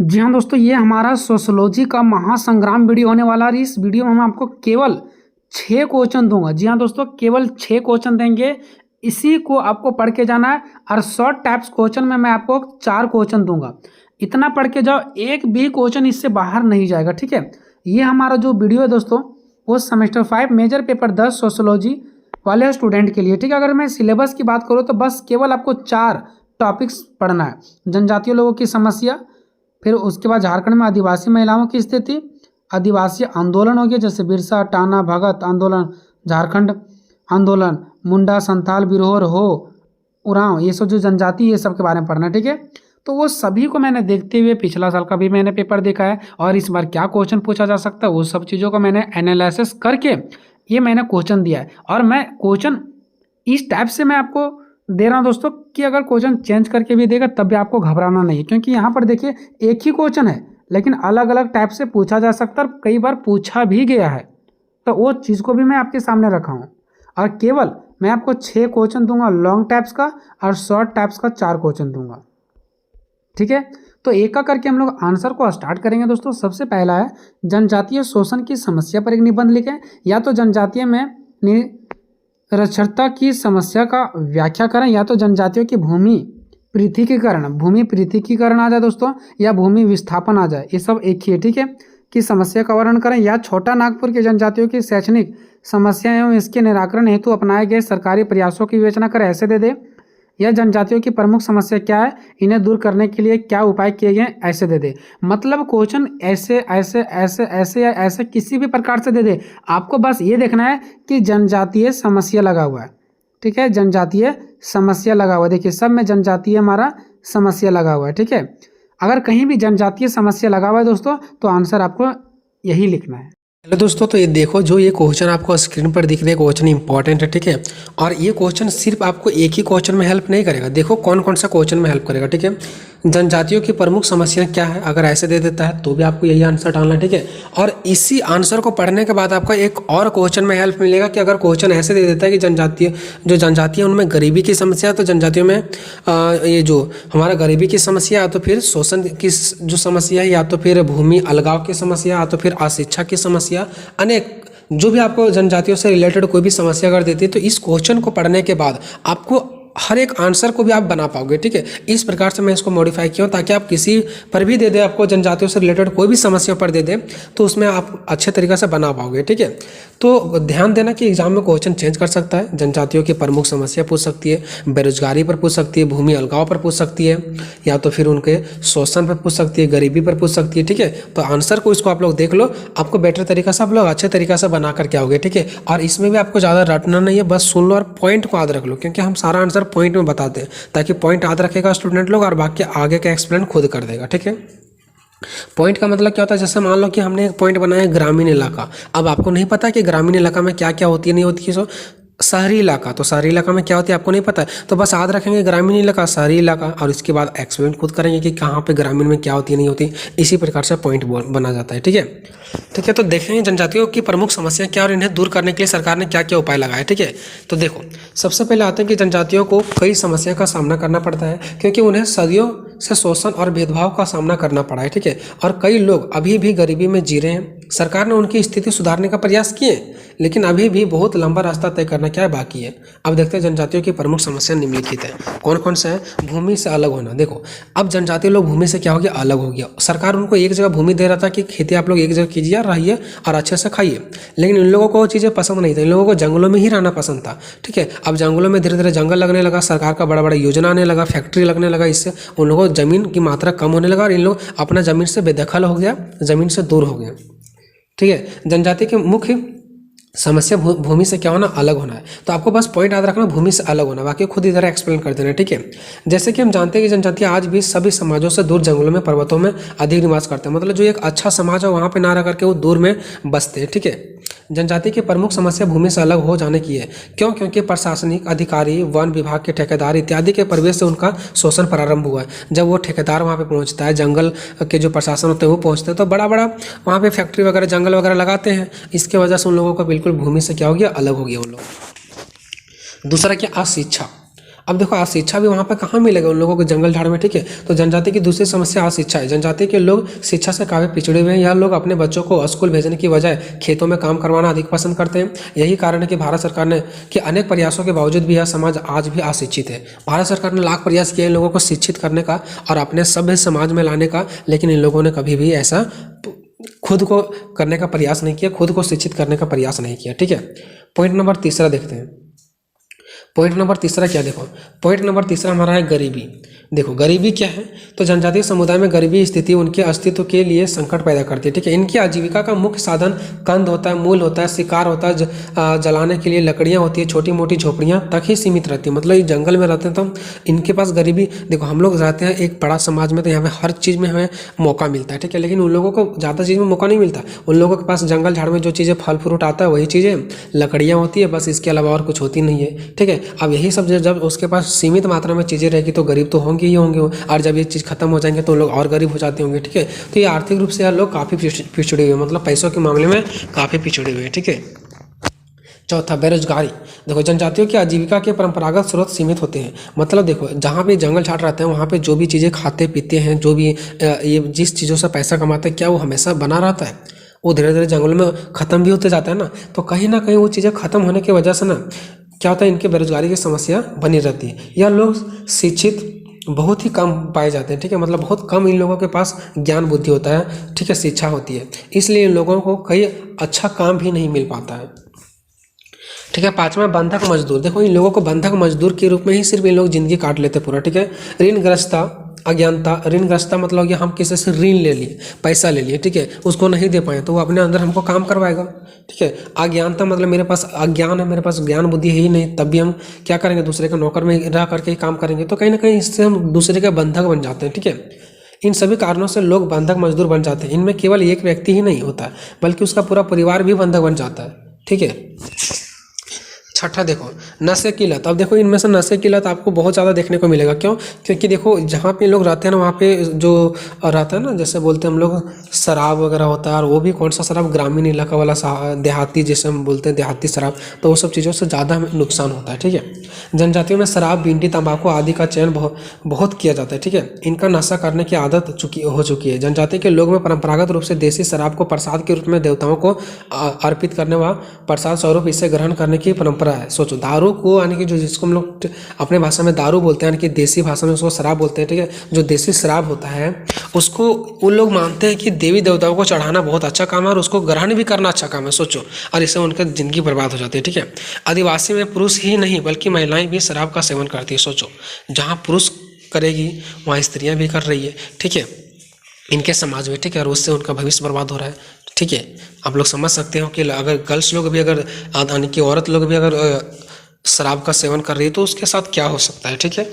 जी हाँ दोस्तों, ये हमारा सोशियोलॉजी का महासंग्राम वीडियो होने वाला है। इस वीडियो में मैं आपको केवल 6 क्वेश्चन दूंगा। जी हाँ दोस्तों, केवल 6 क्वेश्चन देंगे। इसी को आपको पढ़ के जाना है और शॉर्ट टाइप्स क्वेश्चन में मैं आपको 4 क्वेश्चन दूंगा। इतना पढ़ के जाओ, एक भी क्वेश्चन इससे बाहर नहीं जाएगा। ठीक है, ये हमारा जो वीडियो है दोस्तों, वो सेमेस्टर 5 मेजर पेपर 10 सोशियोलॉजी वाले स्टूडेंट के लिए। ठीक है, अगर मैं सिलेबस की बात करूँ तो बस केवल आपको 4 टॉपिक्स पढ़ना है। जनजातीय लोगों की समस्या, फिर उसके बाद झारखंड में आदिवासी महिलाओं की स्थिति, आदिवासी आंदोलन हो गया जैसे बिरसा, टाना, भगत आंदोलन, झारखंड आंदोलन, मुंडा, संथाल, बिरहोर, हो, उरांव, ये सब जो जनजाति, ये सब के बारे में पढ़ना है। ठीक है, तो वो सभी को मैंने देखते हुए पिछला साल का भी मैंने पेपर देखा है और इस बार क्या क्वेश्चन पूछा जा सकता है वो सब चीज़ों का मैंने एनालिसिस करके ये मैंने क्वेश्चन दिया है। और मैं क्वेश्चन इस टाइप से मैं आपको दे रहा हूं दोस्तों कि अगर क्वेश्चन चेंज करके भी देगा तब भी आपको घबराना नहीं है, क्योंकि यहाँ पर देखिए एक ही क्वेश्चन है लेकिन अलग अलग टाइप से पूछा जा सकता है और कई बार पूछा भी गया है। तो वो चीज़ को भी मैं आपके सामने रखा हूँ और केवल मैं आपको 6 क्वेश्चन दूंगा लॉन्ग टाइप्स का और शॉर्ट टाइप्स का 4 क्वेश्चन दूंगा। ठीक है, तो एक का करके हम लोग आंसर को स्टार्ट करेंगे दोस्तों। सबसे पहला है जनजातीय शोषण की समस्या पर एक निबंध लिखें, या तो जनजातीय में निरक्षरता की समस्या का व्याख्या करें, या तो जनजातियों की भूमि पृथकीकरण आ जाए दोस्तों, या भूमि विस्थापन आ जाए, ये सब एक ही है। ठीक है, की समस्या का वर्णन करें, या छोटा नागपुर की जनजातियों की शैक्षणिक समस्या एवं इसके निराकरण हेतु अपनाए गए सरकारी प्रयासों की विवेचना करें, ऐसे दे दे। या जनजातियों की प्रमुख समस्या क्या है, इन्हें दूर करने के लिए क्या उपाय किए गए, ऐसे दे दे। मतलब क्वेश्चन ऐसे ऐसे ऐसे ऐसे या ऐसे किसी भी प्रकार से दे दे, आपको बस ये देखना है कि जनजातीय समस्या लगा हुआ है। ठीक है, जनजातीय समस्या लगा हुआ है, देखिए सब में जनजातीय हमारा समस्या लगा हुआ है। ठीक है, अगर कहीं भी जनजातीय समस्या लगा हुआ है दोस्तों तो आंसर आपको यही लिखना है। हेलो दोस्तों, तो ये देखो जो ये क्वेश्चन आपको स्क्रीन पर दिख रहे हैं, क्वेश्चन इंपॉर्टेंट है। ठीक है, और ये क्वेश्चन सिर्फ आपको एक ही क्वेश्चन में हेल्प नहीं करेगा। देखो कौन कौन सा क्वेश्चन में हेल्प करेगा। ठीक है, जनजातियों की प्रमुख समस्या क्या है, अगर ऐसे दे देता है तो भी आपको यही आंसर डालना है। ठीक है, और इसी आंसर को पढ़ने के बाद आपको एक और क्वेश्चन में हेल्प मिलेगा कि अगर क्वेश्चन ऐसे दे देता है कि जनजातीय उनमें गरीबी की समस्या, तो जनजातियों में ये जो हमारा गरीबी की समस्या, या तो फिर शोषण की जो समस्या है, या तो फिर भूमि अलगाव की समस्या, या तो फिर अशिक्षा की समस्या, अनेक जो भी आपको जनजातियों से रिलेटेड कोई भी समस्या अगर देती है तो इस क्वेश्चन को पढ़ने के बाद आपको हर एक आंसर को भी आप बना पाओगे। ठीक है, इस प्रकार से मैं इसको मॉडिफाई किया हूँ ताकि आप किसी पर भी दे दे, आपको जनजातियों से रिलेटेड कोई भी समस्या पर दे दे तो उसमें आप अच्छे तरीके से बना पाओगे। ठीक है, तो ध्यान देना कि एग्जाम में क्वेश्चन चेंज कर सकता है। जनजातियों की प्रमुख समस्या पूछ सकती है, बेरोजगारी पर पूछ सकती है, भूमि अलगाव पर पूछ सकती है, या तो फिर उनके शोषण पर पूछ सकती है, गरीबी पर पूछ सकती है। ठीक है, तो आंसर को इसको आप लोग देख लो, आपको बेटर तरीका से आप लोग अच्छे तरीके से बना करके आओगे। ठीक है, और इसमें भी आपको ज़्यादा रटना नहीं है, बस सुन लो और पॉइंट को याद रख लो, क्योंकि हम सारा आंसर पॉइंट में बताते हैं ताकि पॉइंट याद रखेगा स्टूडेंट लोग और बाकी आगे का एक्सप्लेन खुद कर देगा। ठीक है, पॉइंट का मतलब क्या होता है, जैसे मान लो कि हमने एक पॉइंट बनाया ग्रामीण इलाका, अब आपको नहीं पता कि ग्रामीण इलाका में क्या क्या होती है नहीं होती है। शहरी इलाका, तो शहरी इलाका में क्या होती है आपको नहीं पता है, तो बस याद रखेंगे ग्रामीण इलाका, शहरी इलाका, और इसके बाद एक्सप्लेन खुद करेंगे कि कहाँ पे ग्रामीण में क्या होती है नहीं होती। इसी प्रकार से पॉइंट बना जाता है। ठीक है, ठीक है, तो देखेंगे जनजातियों की प्रमुख समस्या क्या और इन्हें दूर करने के लिए सरकार ने क्या क्या उपाय लगाए। ठीक है, तो देखो सबसे पहले आते हैं कि जनजातियों को कई समस्या का सामना करना पड़ता है, क्योंकि उन्हें सदियों से शोषण और भेदभाव का सामना करना पड़ा है। ठीक है, और कई लोग अभी भी गरीबी में जी रहे हैं। सरकार ने उनकी स्थिति सुधारने का प्रयास किए, लेकिन अभी भी बहुत लंबा रास्ता तय करना क्या है बाकी है। अब देखते हैं जनजातियों की प्रमुख समस्या निम्नलिखित है। कौन कौन सा है, भूमि से अलग होना। देखो अब जनजातीय लोग भूमि से क्या हो गया, अलग हो गया। सरकार उनको एक जगह भूमि दे रहा था कि खेती आप लोग एक जगह कीजिए, रहिए और अच्छे से खाइए, लेकिन इन लोगों को वो चीज़ें पसंद नहीं था, इन लोगों को जंगलों में ही रहना पसंद था। ठीक है, अब जंगलों में धीरे धीरे जंगल लगने लगा, सरकार का बड़ा बड़ा योजना आने लगा, फैक्ट्री लगने लगा, इससे उन लोगों को जमीन की मात्रा कम होने लगा और इन लोग अपना जमीन से बेदखल हो गया, जमीन से दूर हो गया। ठीक है, जनजाति के मुख्य समस्या भूमि से क्या होना, अलग होना है। तो आपको बस पॉइंट याद रखना, भूमि से अलग होना, बाकी खुद इधर एक्सप्लेन कर देना। ठीक है, जैसे कि हम जानते हैं कि जनजातियाँ आज भी सभी समाजों से दूर जंगलों में, पर्वतों में अधिक निवास करते हैं, मतलब जो एक अच्छा समाज है वहाँ पे ना रह करके वो दूर में बसते हैं। ठीक है, जनजाति की प्रमुख समस्या भूमि से अलग हो जाने की है। क्यों, क्योंकि प्रशासनिक अधिकारी, वन विभाग के ठेकेदार इत्यादि के प्रवेश से उनका शोषण प्रारंभ हुआ है। जब वो ठेकेदार वहाँ पे पहुँचता है, जंगल के जो प्रशासन होते हैं वो पहुँचते हैं, तो बड़ा बड़ा वहाँ पे फैक्ट्री वगैरह, जंगल वगैरह लगाते हैं। इसके वजह से उन लोगों को बिल्कुल भूमि से क्या हो गया, अलग हो गया उन लोग। दूसरा क्या, अशिक्षा। अब देखो अशिक्षा भी वहाँ पर कहाँ मिलेगा उन लोगों को जंगल झाड़ में, ठीक है। तो जनजाति की दूसरी समस्या अशिक्षा है। जनजाति के लोग शिक्षा से काफ़ी पिछड़े हुए हैं। यह लोग अपने बच्चों को स्कूल भेजने की बजाय खेतों में काम करवाना अधिक पसंद करते हैं। यही कारण है कि भारत सरकार ने कि अनेक प्रयासों के बावजूद भी यह समाज आज भी अशिक्षित है। भारत सरकार ने लाख प्रयास किए इन लोगों को शिक्षित करने का और अपने सभ्य समाज में लाने का, लेकिन इन लोगों ने कभी भी ऐसा खुद को करने का प्रयास नहीं किया, खुद को शिक्षित करने का प्रयास नहीं किया, ठीक है। पॉइंट नंबर तीसरा देखते हैं। पॉइंट नंबर तीसरा क्या, देखो पॉइंट नंबर तीसरा हमारा है गरीबी। देखो गरीबी क्या है, तो जनजातीय समुदाय में गरीबी स्थिति उनके अस्तित्व के लिए संकट पैदा करती है, ठीक है। इनकी आजीविका का मुख्य साधन कंद होता है, मूल होता है, शिकार होता है, जलाने के लिए लकड़ियाँ होती है, छोटी मोटी झोपड़ियाँ तक ही सीमित रहती है। मतलब ये जंगल में रहते हैं तो इनके पास गरीबी, देखो हम लोग रहते हैं एक बड़ा समाज में, तो यहाँ पे हर चीज़ में हमें मौका मिलता है, ठीक है। लेकिन उन लोगों को ज़्यादा चीज़ में मौका नहीं मिलता। उन लोगों के पास जंगल झाड़ में जो चीज़ें फल फ्रूट आता है वही चीज़ें, लकड़ियाँ होती है, बस इसके अलावा और कुछ होती नहीं है, ठीक है। अब यही सब जब उसके पास सीमित मात्रा में चीज़ें रहेगी तो गरीब तो होंगे ही होंगे, और जब ये चीज़ खत्म हो जाएंगे तो लोग और गरीब हो जाते होंगे, ठीक है। तो ये आर्थिक रूप से यार लोग काफ़ी पिछड़े हुए, मतलब पैसों के मामले में काफ़ी पिछड़े हुए, ठीक है। चौथा बेरोजगारी। देखो जनजातियों की आजीविका के परंपरागत स्रोत सीमित होते हैं। मतलब देखो जहाँ पे जंगल झाड़ रहते हैं वहाँ पे जो भी चीज़ें खाते पीते हैं, जो भी ये जिस चीज़ों से पैसा कमाते हैं, क्या वो हमेशा बना रहता है? वो धीरे धीरे जंगल में ख़त्म भी होते जाता है ना। तो कहीं ना कहीं वो चीज़ें ख़त्म होने की वजह से ना क्या होता है, इनके बेरोजगारी की समस्या बनी रहती है। या लोग शिक्षित बहुत ही कम पाए जाते हैं, ठीक है। मतलब बहुत कम इन लोगों के पास ज्ञान बुद्धि होता है, ठीक है, शिक्षा होती है, इसलिए इन लोगों को कई अच्छा काम भी नहीं मिल पाता है, ठीक है। पांचवा बंधक मजदूर। देखो इन लोगों को बंधक मजदूर के रूप में ही सिर्फ इन लोग जिंदगी काट लेते पूरा, ठीक है। ऋणग्रस्ता अज्ञानता। ऋणग्रस्ता मतलब कि हम किसी से ऋण ले लिए, पैसा ले लिए, ठीक है, उसको नहीं दे पाए तो वो अपने अंदर हमको काम करवाएगा, ठीक है। अज्ञानता मतलब मेरे पास अज्ञान है, मेरे पास ज्ञान बुद्धि है ही नहीं, तब भी हम क्या करेंगे, दूसरे के नौकर में रह करके ही काम करेंगे। तो कहीं ना कहीं इससे हम दूसरे के बंधक बन जाते हैं, ठीक है। इन सभी कारणों से लोग बंधक मजदूर बन जाते हैं। इनमें केवल एक व्यक्ति ही नहीं होता बल्कि उसका पूरा परिवार भी बंधक बन जाता है, ठीक है। छठा देखो नशे की लत। अब देखो इनमें से नशे की लत आपको बहुत ज़्यादा देखने को मिलेगा। क्यों? क्योंकि देखो जहाँ पे लोग रहते हैं ना वहाँ पे जो रहता है ना, जैसे बोलते हैं हम लोग शराब वगैरह होता है, और वो भी कौन सा शराब, ग्रामीण इलाका वाला देहाती, जैसे हम बोलते हैं देहाती शराब, तो वो सब चीज़ों से ज़्यादा हमें नुकसान होता है, ठीक है। जनजातियों में शराब, बीड़ी, तंबाकू आदि का चयन बहुत किया जाता है, ठीक है। इनका नशा करने की आदत हो चुकी है। जनजाति के लोग में परंपरागत रूप से देसी शराब को प्रसाद के रूप में देवताओं को अर्पित करने व प्रसाद स्वरूप इसे ग्रहण करने की परंपरा है। सोचो दारू को, यानी कि जो जिसको हम लोग अपने भाषा में दारू बोलते हैं, यानी कि देसी भाषा में उसको शराब बोलते हैं, ठीक है। जो देसी शराब होता है उसको उन लोग मानते हैं कि देवी देवताओं को चढ़ाना बहुत अच्छा काम है और उसको ग्रहण भी करना अच्छा काम है। सोचो, और इससे उनका जिंदगी बर्बाद हो जाती है, ठीक है। आदिवासी में पुरुष ही नहीं बल्कि महिलाएं भी शराब का सेवन करती है। सोचो, जहाँ पुरुष करेगी वहाँ स्त्रियाँ भी कर रही है, ठीक है, इनके समाज में, ठीक है, और उससे उनका भविष्य बर्बाद हो रहा है, ठीक है। आप लोग समझ सकते हो कि अगर गर्ल्स लोग भी, अगर यानी कि औरत लोग भी अगर शराब का सेवन कर रही है तो उसके साथ क्या हो सकता है, ठीक है।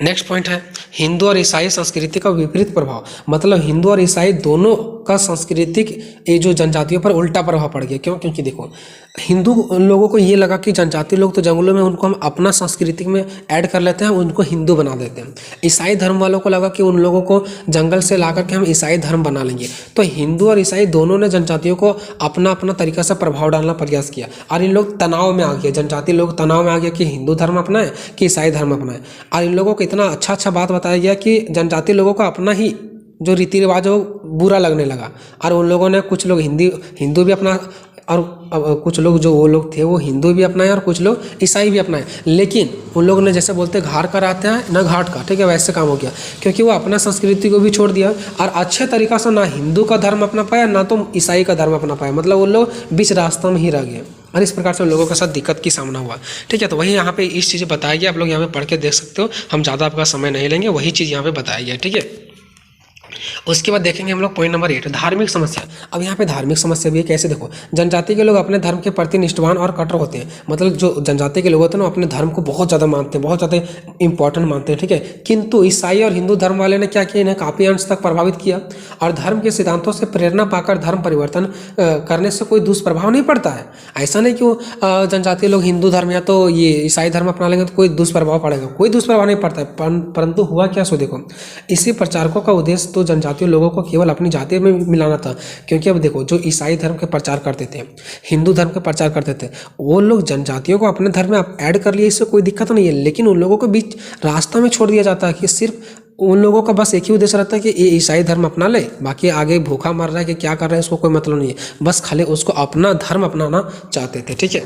नेक्स्ट पॉइंट है हिंदू और ईसाई संस्कृति का विपरीत प्रभाव। मतलब हिंदू और ईसाई दोनों का सांस्कृतिक ये जो जनजातियों पर उल्टा प्रभाव पड़ गया। क्यों? क्योंकि देखो हिंदू लोगों को ये लगा कि जनजाति लोग तो जंगलों में, उनको हम अपना सांस्कृतिक में ऐड कर लेते हैं, उनको हिंदू बना देते हैं। ईसाई धर्म वालों को लगा कि उन लोगों को जंगल से ला करके हम ईसाई धर्म बना लेंगे। तो हिंदू और ईसाई दोनों ने जनजातियों को अपना अपना तरीका से प्रभाव डालना प्रयास किया और इन लोग तनाव में आ गए। जनजाति लोग तनाव में आ गया कि हिंदू धर्म अपनाए कि ईसाई धर्म अपनाए। और इन लोगों को इतना अच्छा बात बताया गया कि जनजाति लोगों को अपना ही जो रीति रिवाज हो बुरा लगने लगा। और उन लोगों ने, कुछ लोग हिंदू भी अपना, और कुछ लोग जो वो लोग थे वो हिंदू भी अपनाए और कुछ लोग ईसाई भी अपनाए। लेकिन उन लोगों ने, जैसे बोलते घाट का रहता है ना घाट का, ठीक है, वैसे काम हो गया। क्योंकि वो अपना संस्कृति को भी छोड़ दिया और अच्छे तरीक़ा से ना हिंदू का धर्म अपना पाया ना तो ईसाई का धर्म अपना पाया। मतलब वो लोग बीच रास्ता में ही रह गए और इस प्रकार से लोगों के साथ दिक्कत की सामना हुआ, ठीक है। तो वही यहाँ पे इस चीज़ें बताया गया, आप लोग यहाँ पे पढ़ के देख सकते हो। हम ज़्यादा आपका समय नहीं लेंगे, वही चीज़ यहाँ पे बताया गया, ठीक है। उसके बाद देखेंगे हम लोग पॉइंट नंबर 8 धार्मिक समस्या। अब यहाँ पे धार्मिक समस्या भी है। कैसे? देखो जनजाति के लोग अपने धर्म के प्रति निष्ठावान और कट्टर होते हैं। मतलब जो जनजाति के लोग होते हैं ना अपने धर्म को बहुत ज़्यादा मानते हैं, बहुत ज़्यादा इंपॉर्टेंट मानते हैं, ठीक है। किंतु ईसाई और हिंदू धर्म वाले ने क्या किया, इन्हें काफ़ी अंश तक प्रभावित किया और धर्म के सिद्धांतों से प्रेरणा पाकर धर्म परिवर्तन करने से कोई दुष्प्रभाव नहीं पड़ता है। ऐसा नहीं कि वो जनजातीय लोग हिंदू धर्म या तो ये ईसाई धर्म अपना लेंगे तो कोई दुष्प्रभाव पड़ेगा, कोई दुष्प्रभाव नहीं पड़ता है। परंतु हुआ क्या, सो देखो इसी प्रचारकों का उद्देश्य तो जनजातीय लोगों को केवल अपनी जाति में मिलाना था, क्योंकि अब देखो जो ईसाई धर्म के प्रचार करते थे, हिंदू धर्म के प्रचार करते थे, वो लोग जनजातियों को अपने धर्म में ऐड कर लिए, इससे कोई दिक्कत नहीं है, लेकिन उन लोगों को बीच रास्ता में छोड़ दिया जाता है कि सिर्फ उन लोगों का बस एक ही उद्देश्य रहता है कि ये ईसाई धर्म अपना ले, बाकी आगे भूखा मर रहा है कि क्या कर रहा है उसको कोई मतलब नहीं है, बस खाली उसको अपना धर्म अपनाना चाहते थे। ठीक है,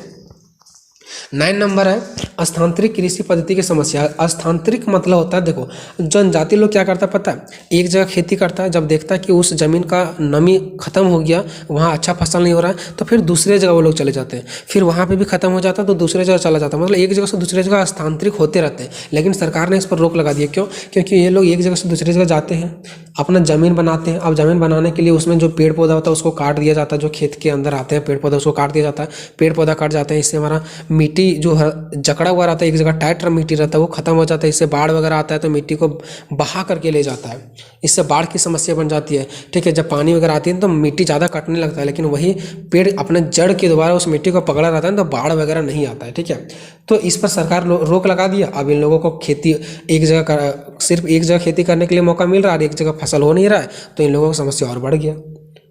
9 नंबर है स्थानांतरित कृषि पद्धति की समस्या। स्थानांतरित मतलब होता है, देखो जनजाति लोग क्या करता है पता है, एक जगह खेती करता है, जब देखता है कि उस जमीन का नमी खत्म हो गया, वहाँ अच्छा फसल नहीं हो रहा है, तो फिर दूसरे जगह वो लोग चले जाते हैं, फिर वहाँ पे भी खत्म हो जाता है तो दूसरे जगह चला जाता है, मतलब एक जगह से दूसरे जगह स्थानांतरित होते रहते हैं। लेकिन सरकार ने इस पर रोक लगा दी है, क्यों? क्योंकि ये लोग एक जगह से दूसरी जगह जाते हैं, अपना ज़मीन बनाते हैं। अब ज़मीन बनाने के लिए उसमें जो पेड़ पौधा होता है उसको काट दिया जाता है, जो खेत के अंदर आते हैं पेड़ पौधा उसको काट दिया जाता है, पेड़ पौधा कट जाते हैं, इससे हमारा मिट्टी जो है जकड़ा हुआ रहता है, एक जगह टाइट मिट्टी रहता है वो खत्म हो जाता है, इससे बाढ़ वगैरह आता है तो मिट्टी को बहा करके ले जाता है, इससे बाढ़ की समस्या बन जाती है। ठीक है, जब पानी वगैरह आती है तो मिट्टी ज़्यादा कटने लगता है, लेकिन वही पेड़ अपने जड़ के द्वारा उस मिट्टी को पकड़ा रहता है तो बाढ़ वगैरह नहीं आता है। ठीक है, तो इस पर सरकार रोक लगा दिया। अब इन लोगों को खेती एक जगह सिर्फ एक जगह खेती करने के लिए मौका मिल रहा है, एक जगह फसल हो नहीं रहा है, तो इन लोगों की समस्या और बढ़ गया।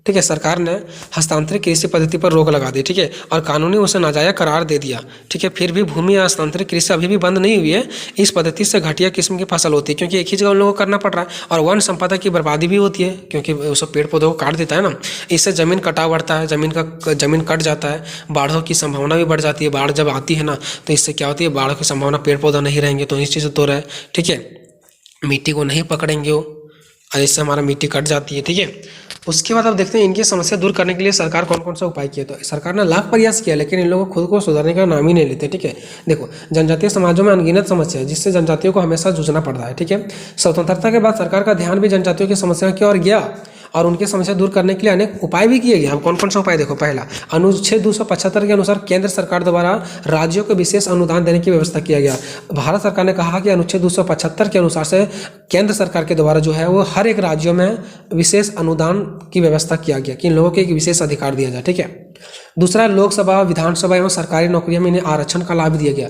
ठीक है, सरकार ने हस्तांतरित कृषि पद्धति पर रोक लगा दी। ठीक है, और कानूनी उसे नाजायज करार दे दिया। ठीक है, फिर भी भूमि हस्तांतरित कृषि अभी भी बंद नहीं हुई है। इस पद्धति से घटिया किस्म की फसल होती है, क्योंकि एक ही जगह उन लोगों को करना पड़ रहा है, और वन संपदा की बर्बादी भी होती है, क्योंकि उस पेड़ पौधों को काट देता है ना, इससे जमीन कटाव बढ़ता है, जमीन कट जाता है, बाढ़ों की संभावना भी बढ़ जाती है। बाढ़ जब आती है ना तो इससे क्या होती है, बाढ़ों की संभावना, पेड़ पौधा नहीं रहेंगे तो इस चीज़ से तो रहे। ठीक है, मिट्टी को नहीं पकड़ेंगे वो, और इससे हमारा मिट्टी कट जाती है। ठीक है, उसके बाद अब देखते हैं इनकी समस्या दूर करने के लिए सरकार कौन कौन सा उपाय किए। तो सरकार ने लाख प्रयास किया, लेकिन इन लोगों को खुद को सुधारने का नाम ही नहीं लेते। ठीक है, देखो जनजातीय समाजों में अनगिनत समस्या है, जिससे जनजातियों को हमेशा जूझना पड़ रहा है। ठीक है, स्वतंत्रता के बाद सरकार का ध्यान भी जनजातियों की समस्या की ओर गया, और उनकी समस्या दूर करने के लिए अनेक उपाय भी किए गए। अब कौन कौन सा उपाय देखो, पहला अनुच्छेद 275 के अनुसार केंद्र सरकार द्वारा राज्यों को विशेष अनुदान देने की व्यवस्था किया गया। भारत सरकार ने कहा कि अनुच्छेद 275 के अनुसार से केंद्र सरकार के द्वारा जो है वो हर एक राज्यों में विशेष अनुदान की व्यवस्था किया गया, कि इन लोगों को एक विशेष अधिकार दिया जाए। ठीक है, दूसरा लोकसभा विधानसभा एवं सरकारी नौकरियों में इन्हें आरक्षण का लाभ दिया गया।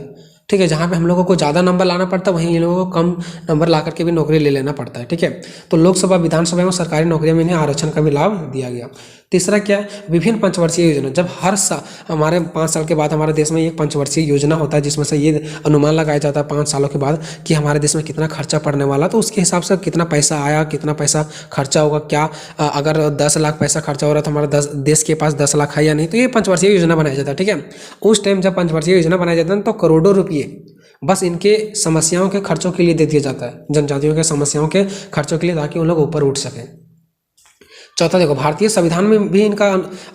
ठीक है, जहाँ पे हम लोगों को ज़्यादा नंबर लाना पड़ता है, वहीं इन लोगों को कम नंबर ला करके भी नौकरी ले लेना पड़ता है। ठीक है, तो लोकसभा विधानसभा में सरकारी नौकरियों में इन्हें आरक्षण का भी लाभ दिया गया। तीसरा क्या है, विभिन्न पंचवर्षीय योजना। जब हर साल हमारे 5 साल के बाद हमारे देश में एक पंचवर्षीय योजना होता है, जिसमें से ये अनुमान लगाया जाता है 5 सालों के बाद कि हमारे देश में कितना खर्चा पड़ने वाला, तो उसके हिसाब से कितना पैसा आया, कितना पैसा खर्चा होगा, क्या अगर 10 लाख पैसा खर्चा हो रहा है तो हमारा देश के पास 10 लाख है या नहीं, तो ये पंचवर्षीय योजना बनाया जाता है। ठीक है, उस टाइम जब पंचवर्षीय योजना बनाया जाता है तो करोड़ों रुपये बस इनके समस्याओं के खर्चों के लिए दे दिया जाता है, जनजातियों के समस्याओं के खर्चों के लिए, ताकि उन लोग ऊपर उठ सकें। चौथा देखो, भारतीय संविधान में भी इनका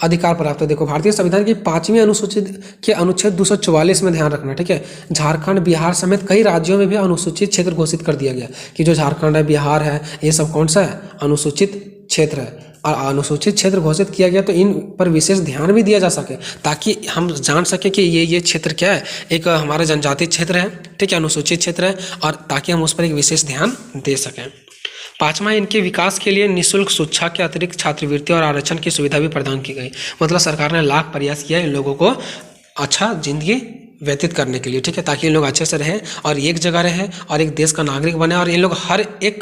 अधिकार प्राप्त है। देखो भारतीय संविधान की 5वीं अनुसूचित के अनुच्छेद 244 में ध्यान रखना। ठीक है, झारखंड बिहार समेत कई राज्यों में भी अनुसूचित क्षेत्र घोषित कर दिया गया, कि जो झारखंड है, बिहार है, ये सब कौन सा है, अनुसूचित क्षेत्र है, और अनुसूचित क्षेत्र घोषित किया गया तो इन पर विशेष ध्यान भी दिया जा सके, ताकि हम जान सके कि ये क्षेत्र क्या है, एक हमारा जनजातीय क्षेत्र है। ठीक है, अनुसूचित क्षेत्र है, और ताकि हम उस पर एक विशेष ध्यान दे सकें। 5वां, इनके विकास के लिए निःशुल्क शिक्षा के अतिरिक्त छात्रवृत्ति और आरक्षण की सुविधा भी प्रदान की गई। मतलब सरकार ने लाख प्रयास किया इन लोगों को अच्छा जिंदगी व्यतीत करने के लिए। ठीक है, ताकि इन लोग अच्छे से रहें और एक जगह रहें और एक देश का नागरिक बने, और इन लोग हर एक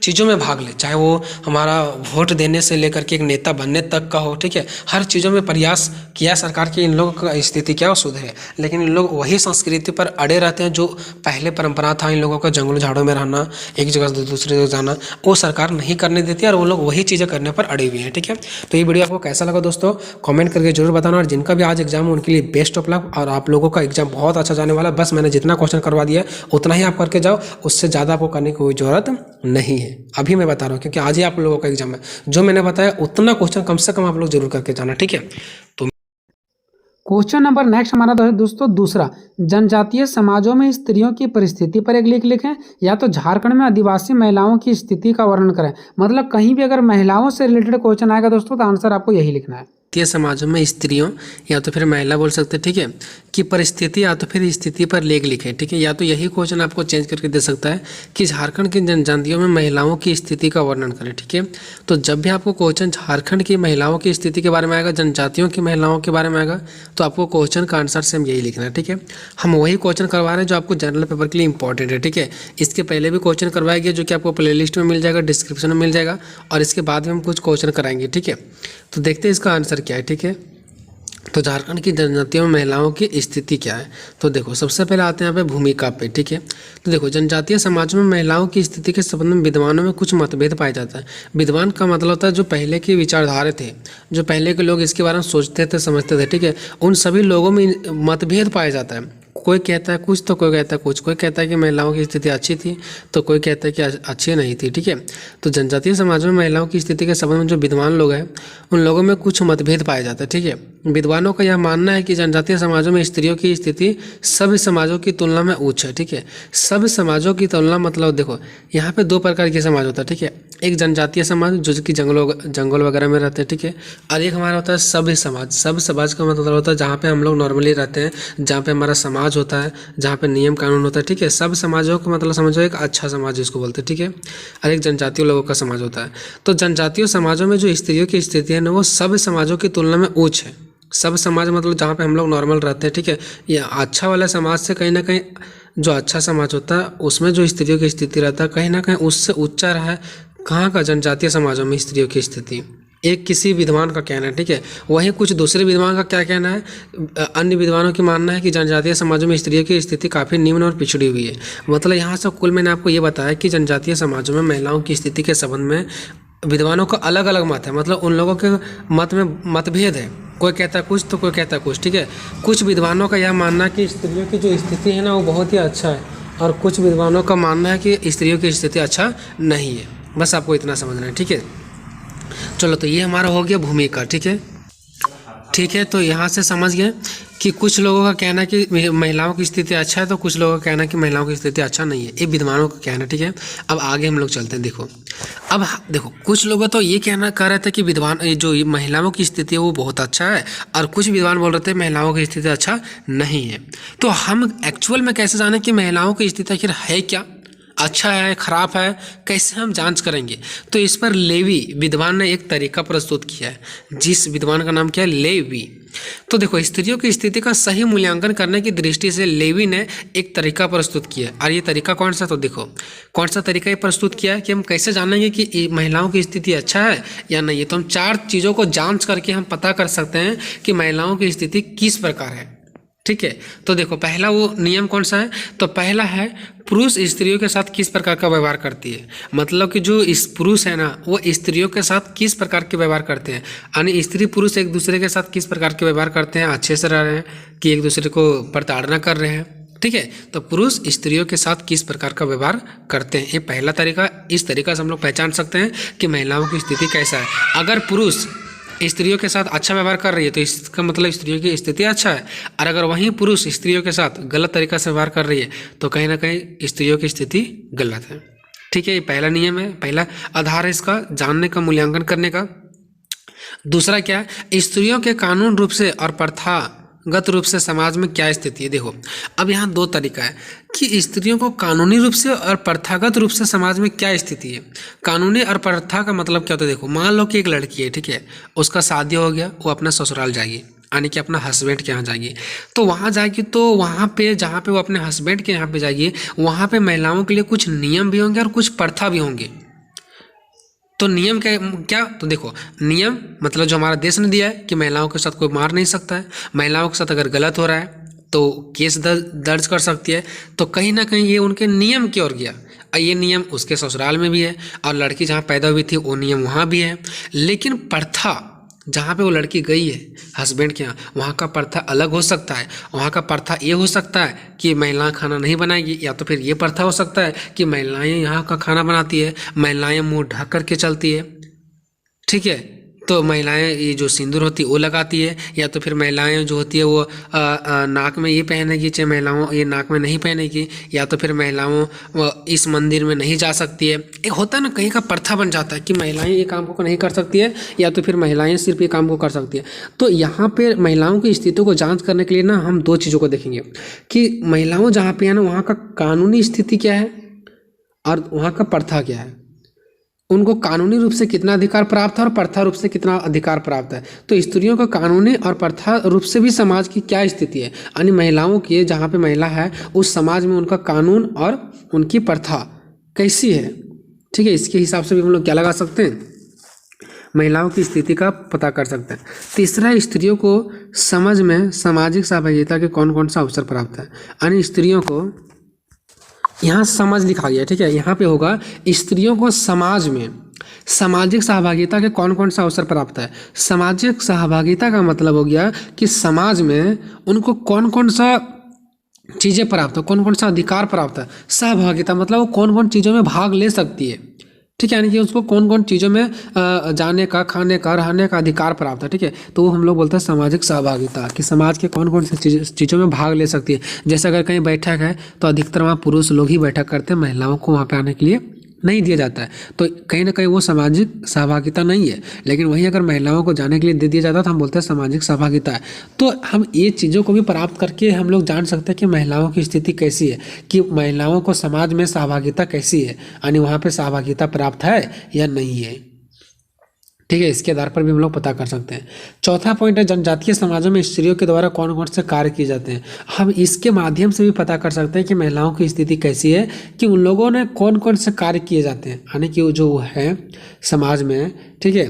चीज़ों में भाग लें, चाहे वो हमारा वोट देने से लेकर के एक नेता बनने तक का हो। ठीक है, हर चीज़ों में प्रयास किया सरकार की इन लोगों का स्थिति क्या हो, सुधरे। लेकिन इन लोग वही संस्कृति पर अड़े रहते हैं जो पहले परंपरा था इन लोगों का, जंगलों झाड़ों में रहना, एक जगह से दूसरी जगह जाना, वो सरकार नहीं करने देती और वो लोग वही चीज़ें करने पर अड़े हुए हैं। ठीक है, तो ये वीडियो आपको कैसा लगा दोस्तों, कमेंट करके जरूर बताना, और जिनका भी आज एग्जाम है उनके लिए बेस्ट ऑफ लक, और आप लोगों का एग्जाम बहुत अच्छा जाने वाला है। बस मैंने जितना क्वेश्चन करवा दिया उतना ही आप करके जाओ, उससे ज़्यादा आपको करने की कोई ज़रूरत नहीं है। अभी मैं बता रहा हूँ, क्योंकि आज ही आप लोगों का एग्जाम है। जो मैंने बताया उतना क्वेश्चन कम से कम आप लोग जरूर करके जाना। ठीक है, तो क्वेश्चन नंबर नेक्स्ट हमारा दोस्तों दूसरा, जनजातीय समाजों में स्त्रियों की परिस्थिति पर एक लेख लिखें, या तो झारखंड में आदिवासी महिलाओं की स्थिति का वर्णन करें। मतलब कहीं भी अगर महिलाओं से रिलेटेड क्वेश्चन आएगा दोस्तों तो आंसर आपको यही लिखना है। समाजों में स्त्रियों या तो फिर महिला बोल सकते हैं, ठीक है, कि परिस्थिति या तो फिर स्थिति पर लेख लिखे, ठीक है। या तो यही क्वेश्चन आपको चेंज करके दे सकता है कि झारखंड की जनजातियों में महिलाओं की स्थिति का वर्णन करें, ठीक है। तो जब भी आपको क्वेश्चन झारखंड की महिलाओं की स्थिति के बारे में आएगा, जनजातियों की महिलाओं के बारे में आएगा, तो आपको क्वेश्चन का आंसर सेम यही लिखना है, ठीक है। हम वही क्वेश्चन करवा रहे हैं जो आपको जनरल पेपर के लिए इंपॉर्टेंट है, ठीक है। इसके पहले भी क्वेश्चन करवाया गया जो कि आपको प्लेलिस्ट में मिल जाएगा, डिस्क्रिप्शन में मिल जाएगा, और इसके बाद में हम कुछ क्वेश्चन कराएंगे, ठीक है। तो देखते हैं इसका आंसर क्या है, ठीक है। तो झारखंड की जनजातियों में महिलाओं की स्थिति क्या है। तो देखो सबसे पहले आते हैं यहाँ पे भूमिका पे, ठीक है। तो देखो जनजातीय समाजों में महिलाओं की स्थिति के संबंध में विद्वानों में कुछ मतभेद पाया जाता है। विद्वान का मतलब होता है जो पहले के विचारधारे थे, जो पहले के लोग इसके बारे में सोचते थे, समझते थे, ठीक है, उन सभी लोगों में मतभेद पाया जाता है। कोई कहता है कुछ तो कोई कहता है कुछ, कोई कहता है कि महिलाओं की स्थिति अच्छी थी तो कोई कहता है कि अच्छी नहीं थी, ठीक है। तो जनजातीय समाजों में महिलाओं की स्थिति के संबंध में जो विद्वान लोग हैं उन लोगों में कुछ मतभेद पाया जाता है, ठीक है। विद्वानों का यह मानना है कि जनजातीय समाजों में स्त्रियों की स्थिति सभी समाजों की तुलना में उच्च है, ठीक है। सभी समाजों की तुलना मतलब देखो यहाँ पे दो प्रकार के समाज होता है, ठीक है। एक जनजातीय समाज जो कि जंगल वगैरह में रहते हैं, ठीक है, और एक हमारा होता है सभ्य समाज। सभ्य समाज का मतलब होता है जहाँ पे हम लोग नॉर्मली रहते हैं, जहाँ पे हमारा समाज होता है, जहाँ पे नियम कानून होता है, ठीक है। सब समाजों का मतलब समझो एक अच्छा समाज जिसको बोलते हैं, ठीक है, और एक जनजातीय लोगों का समाज होता है। तो जनजातीय समाजों में जो स्त्रियों की स्थिति है ना वो सभ्य समाजों की तुलना में उच्च है। सब समाज मतलब जहाँ पे हम लोग नॉर्मल रहते हैं, ठीक है, ये अच्छा वाला समाज से कहीं ना कहीं जो अच्छा समाज होता है उसमें जो स्त्रियों की स्थिति रहता है कहीं ना कहीं उससे ऊंचा रहा है। कहाँ का? जनजातीय समाजों में स्त्रियों की स्थिति। एक किसी विद्वान का कहना है, ठीक है। वहीं कुछ दूसरे विद्वान का क्या कहना है, अन्य विद्वानों की मानना है कि जनजातीय समाजों में स्त्रियों की स्थिति काफ़ी निम्न और पिछड़ी हुई है। मतलब यहाँ से कुल मैंने आपको ये बताया कि जनजातीय समाजों में महिलाओं की स्थिति के संबंध में विद्वानों का अलग अलग मत है। मतलब उन लोगों के मत में मतभेद है, कोई कहता है कुछ तो कोई कहता है कुछ, ठीक है। कुछ विद्वानों का यह मानना है कि स्त्रियों की जो स्थिति है ना वो बहुत ही अच्छा है, और कुछ विद्वानों का मानना है कि स्त्रियों की स्थिति अच्छा नहीं है। बस आपको इतना समझना है, ठीक है। चलो तो ये हमारा हो गया भूमिका, ठीक है, ठीक है। तो यहाँ से समझ गए कि कुछ लोगों का कहना है कि महिलाओं की स्थिति अच्छा है, तो कुछ लोगों का कहना है कि महिलाओं की स्थिति अच्छा नहीं है। ये विद्वानों का कहना है, ठीक है। अब आगे हम लोग चलते हैं। देखो अब देखो कुछ लोग तो ये कहना कर रहे थे कि विद्वान जो महिलाओं की स्थिति है वो बहुत अच्छा है, और कुछ विद्वान बोल रहे थे महिलाओं की स्थिति अच्छा नहीं है। तो हम एक्चुअल में कैसे जाने कि महिलाओं की स्थिति आखिर है क्या, अच्छा है खराब है, कैसे हम जांच करेंगे। तो इस पर लेवी विद्वान ने एक तरीका प्रस्तुत किया है, जिस विद्वान का नाम क्या है, लेवी। तो देखो स्त्रियों की स्थिति का सही मूल्यांकन करने की दृष्टि से लेवी ने एक तरीका प्रस्तुत किया है। और ये तरीका कौन सा, तो देखो कौन सा तरीका ये प्रस्तुत किया है कि हम कैसे जानेंगे कि महिलाओं की स्थिति अच्छा है या नहीं है। तो हम 4 चीज़ों को जांच करके हम पता कर सकते हैं कि महिलाओं की स्थिति किस प्रकार है, ठीक है। तो देखो पहला वो नियम कौन सा है, तो पहला है पुरुष स्त्रियों के साथ किस प्रकार का व्यवहार करती है। मतलब कि जो इस पुरुष है ना वो स्त्रियों के साथ किस प्रकार के व्यवहार करते हैं, यानी स्त्री पुरुष एक दूसरे के साथ किस प्रकार के व्यवहार करते हैं, अच्छे से रह रहे हैं कि एक दूसरे को प्रताड़ना कर रहे हैं, ठीक है। तो पुरुष स्त्रियों के साथ किस प्रकार का व्यवहार करते हैं, ये पहला तरीका। इस तरीका से हम लोग पहचान सकते हैं कि महिलाओं की स्थिति कैसा है। अगर पुरुष स्त्रियों के साथ अच्छा व्यवहार कर रही है तो इसका मतलब स्त्रियों की स्थिति अच्छा है, और अगर वहीं पुरुष स्त्रियों के साथ गलत तरीका से व्यवहार कर रही है तो कहीं ना कहीं स्त्रियों की स्थिति गलत है, ठीक है। ये पहला नियम है, पहला आधार है इसका जानने का, मूल्यांकन करने का। दूसरा क्या है, स्त्रियों के कानून रूप से और प्रथागत रूप से समाज में क्या स्थिति है। देखो अब यहाँ 2 तरीका है कि स्त्रियों को कानूनी रूप से और प्रथागत रूप से समाज में क्या स्थिति है। कानूनी और प्रथा का मतलब क्या होता है, देखो मान लो कि एक लड़की है, ठीक है, उसका शादी हो गया, वो अपना ससुराल जाएगी, यानी कि अपना हस्बैंड के यहाँ जाएगी। तो वहाँ जाएगी तो वहाँ पे जहाँ पे वो अपने हस्बैंड के यहाँ पे जाएगी वहाँ पे महिलाओं के लिए कुछ नियम भी होंगे और कुछ प्रथा भी होंगे। तो नियम क्या, तो देखो नियम मतलब जो हमारा देश ने दिया है कि महिलाओं के साथ कोई मार नहीं सकता है, महिलाओं के साथ अगर गलत हो रहा है तो केस दर्ज कर सकती है। तो कहीं ना कहीं ये उनके नियम की ओर गया, और ये नियम उसके ससुराल में भी है, और लड़की जहाँ पैदा हुई थी वो नियम वहाँ भी है। लेकिन प्रथा जहाँ पे वो लड़की गई है हस्बैंड के यहाँ, वहाँ का प्रथा अलग हो सकता है। वहाँ का प्रथा ये हो सकता है कि महिलाएं खाना नहीं बनाएगी, या तो फिर ये प्रथा हो सकता है कि महिलाएं यहाँ का खाना बनाती है, महिलाएं मुंह ढक करके चलती है, ठीक है। तो महिलाएं ये जो सिंदूर होती है वो लगाती है, या तो फिर महिलाएं जो होती है वो नाक में ये पहनेगी, चाहे महिलाओं ये नाक में नहीं पहनेगी, या तो फिर महिलाओं इस मंदिर में नहीं जा सकती है। एक होता है ना, कहीं का प्रथा बन जाता है कि महिलाएं ये काम को नहीं कर सकती है, या तो फिर महिलाएं सिर्फ ये काम को कर सकती है। तो यहाँ पे महिलाओं की स्थिति को जांच करने के लिए ना हम दो चीज़ों को देखेंगे कि महिलाओं जहाँ पे है ना वहाँ का कानूनी स्थिति क्या है और वहाँ का प्रथा क्या है, उनको कानूनी रूप से कितना अधिकार प्राप्त है और प्रथा रूप से कितना अधिकार प्राप्त है। तो स्त्रियों का कानूनी और प्रथा रूप से भी समाज की क्या स्थिति है, यानी महिलाओं की जहाँ पे महिला है उस समाज में उनका कानून और उनकी प्रथा कैसी है, ठीक है। इसके हिसाब से भी हम लोग क्या लगा सकते हैं, महिलाओं की स्थिति का पता कर सकते हैं। तीसरा, स्त्रियों को समझ में सामाजिक सहभागिता के कौन कौन सा अवसर प्राप्त है, यानी स्त्रियों को यहाँ समझ लिखा गया, ठीक है। यहाँ पे होगा स्त्रियों को समाज में सामाजिक सहभागिता के कौन कौन सा अवसर प्राप्त है। सामाजिक सहभागिता का मतलब हो गया कि समाज में उनको कौन कौन सा चीज़ें प्राप्त है, कौन कौन सा अधिकार प्राप्त है। सहभागिता मतलब वो कौन कौन चीज़ों में भाग ले सकती है, ठीक है, यानी कि उसको कौन कौन चीज़ों में जाने का, खाने का, रहने का अधिकार प्राप्त है, ठीक है। तो वो हम लोग बोलते हैं सामाजिक सहभागिता, कि समाज के कौन कौन सी चीज़ों में भाग ले सकती है। जैसे अगर कहीं बैठक है तो अधिकतर वहाँ पुरुष लोग ही बैठक करते हैं, महिलाओं को वहाँ पे आने के लिए नहीं दिया जाता है। तो कहीं ना कहीं वो सामाजिक सहभागिता नहीं है, लेकिन वहीं अगर महिलाओं को जाने के लिए दे दिया जाता है तो हम बोलते हैं सामाजिक सहभागिता है। तो हम ये चीज़ों को भी प्राप्त करके हम लोग जान सकते हैं कि महिलाओं की स्थिति कैसी है, कि महिलाओं को समाज में सहभागिता कैसी है, यानी वहाँ पे सहभागिता प्राप्त है या नहीं है, ठीक है। इसके आधार पर भी हम लोग पता कर सकते हैं। चौथा पॉइंट है जनजातीय समाजों में स्त्रियों के द्वारा कौन कौन से कार्य किए जाते हैं। हम इसके माध्यम से भी पता कर सकते हैं कि महिलाओं की स्थिति कैसी है, कि उन लोगों ने कौन कौन से कार्य किए जाते हैं, यानी कि जो है समाज में, ठीक है,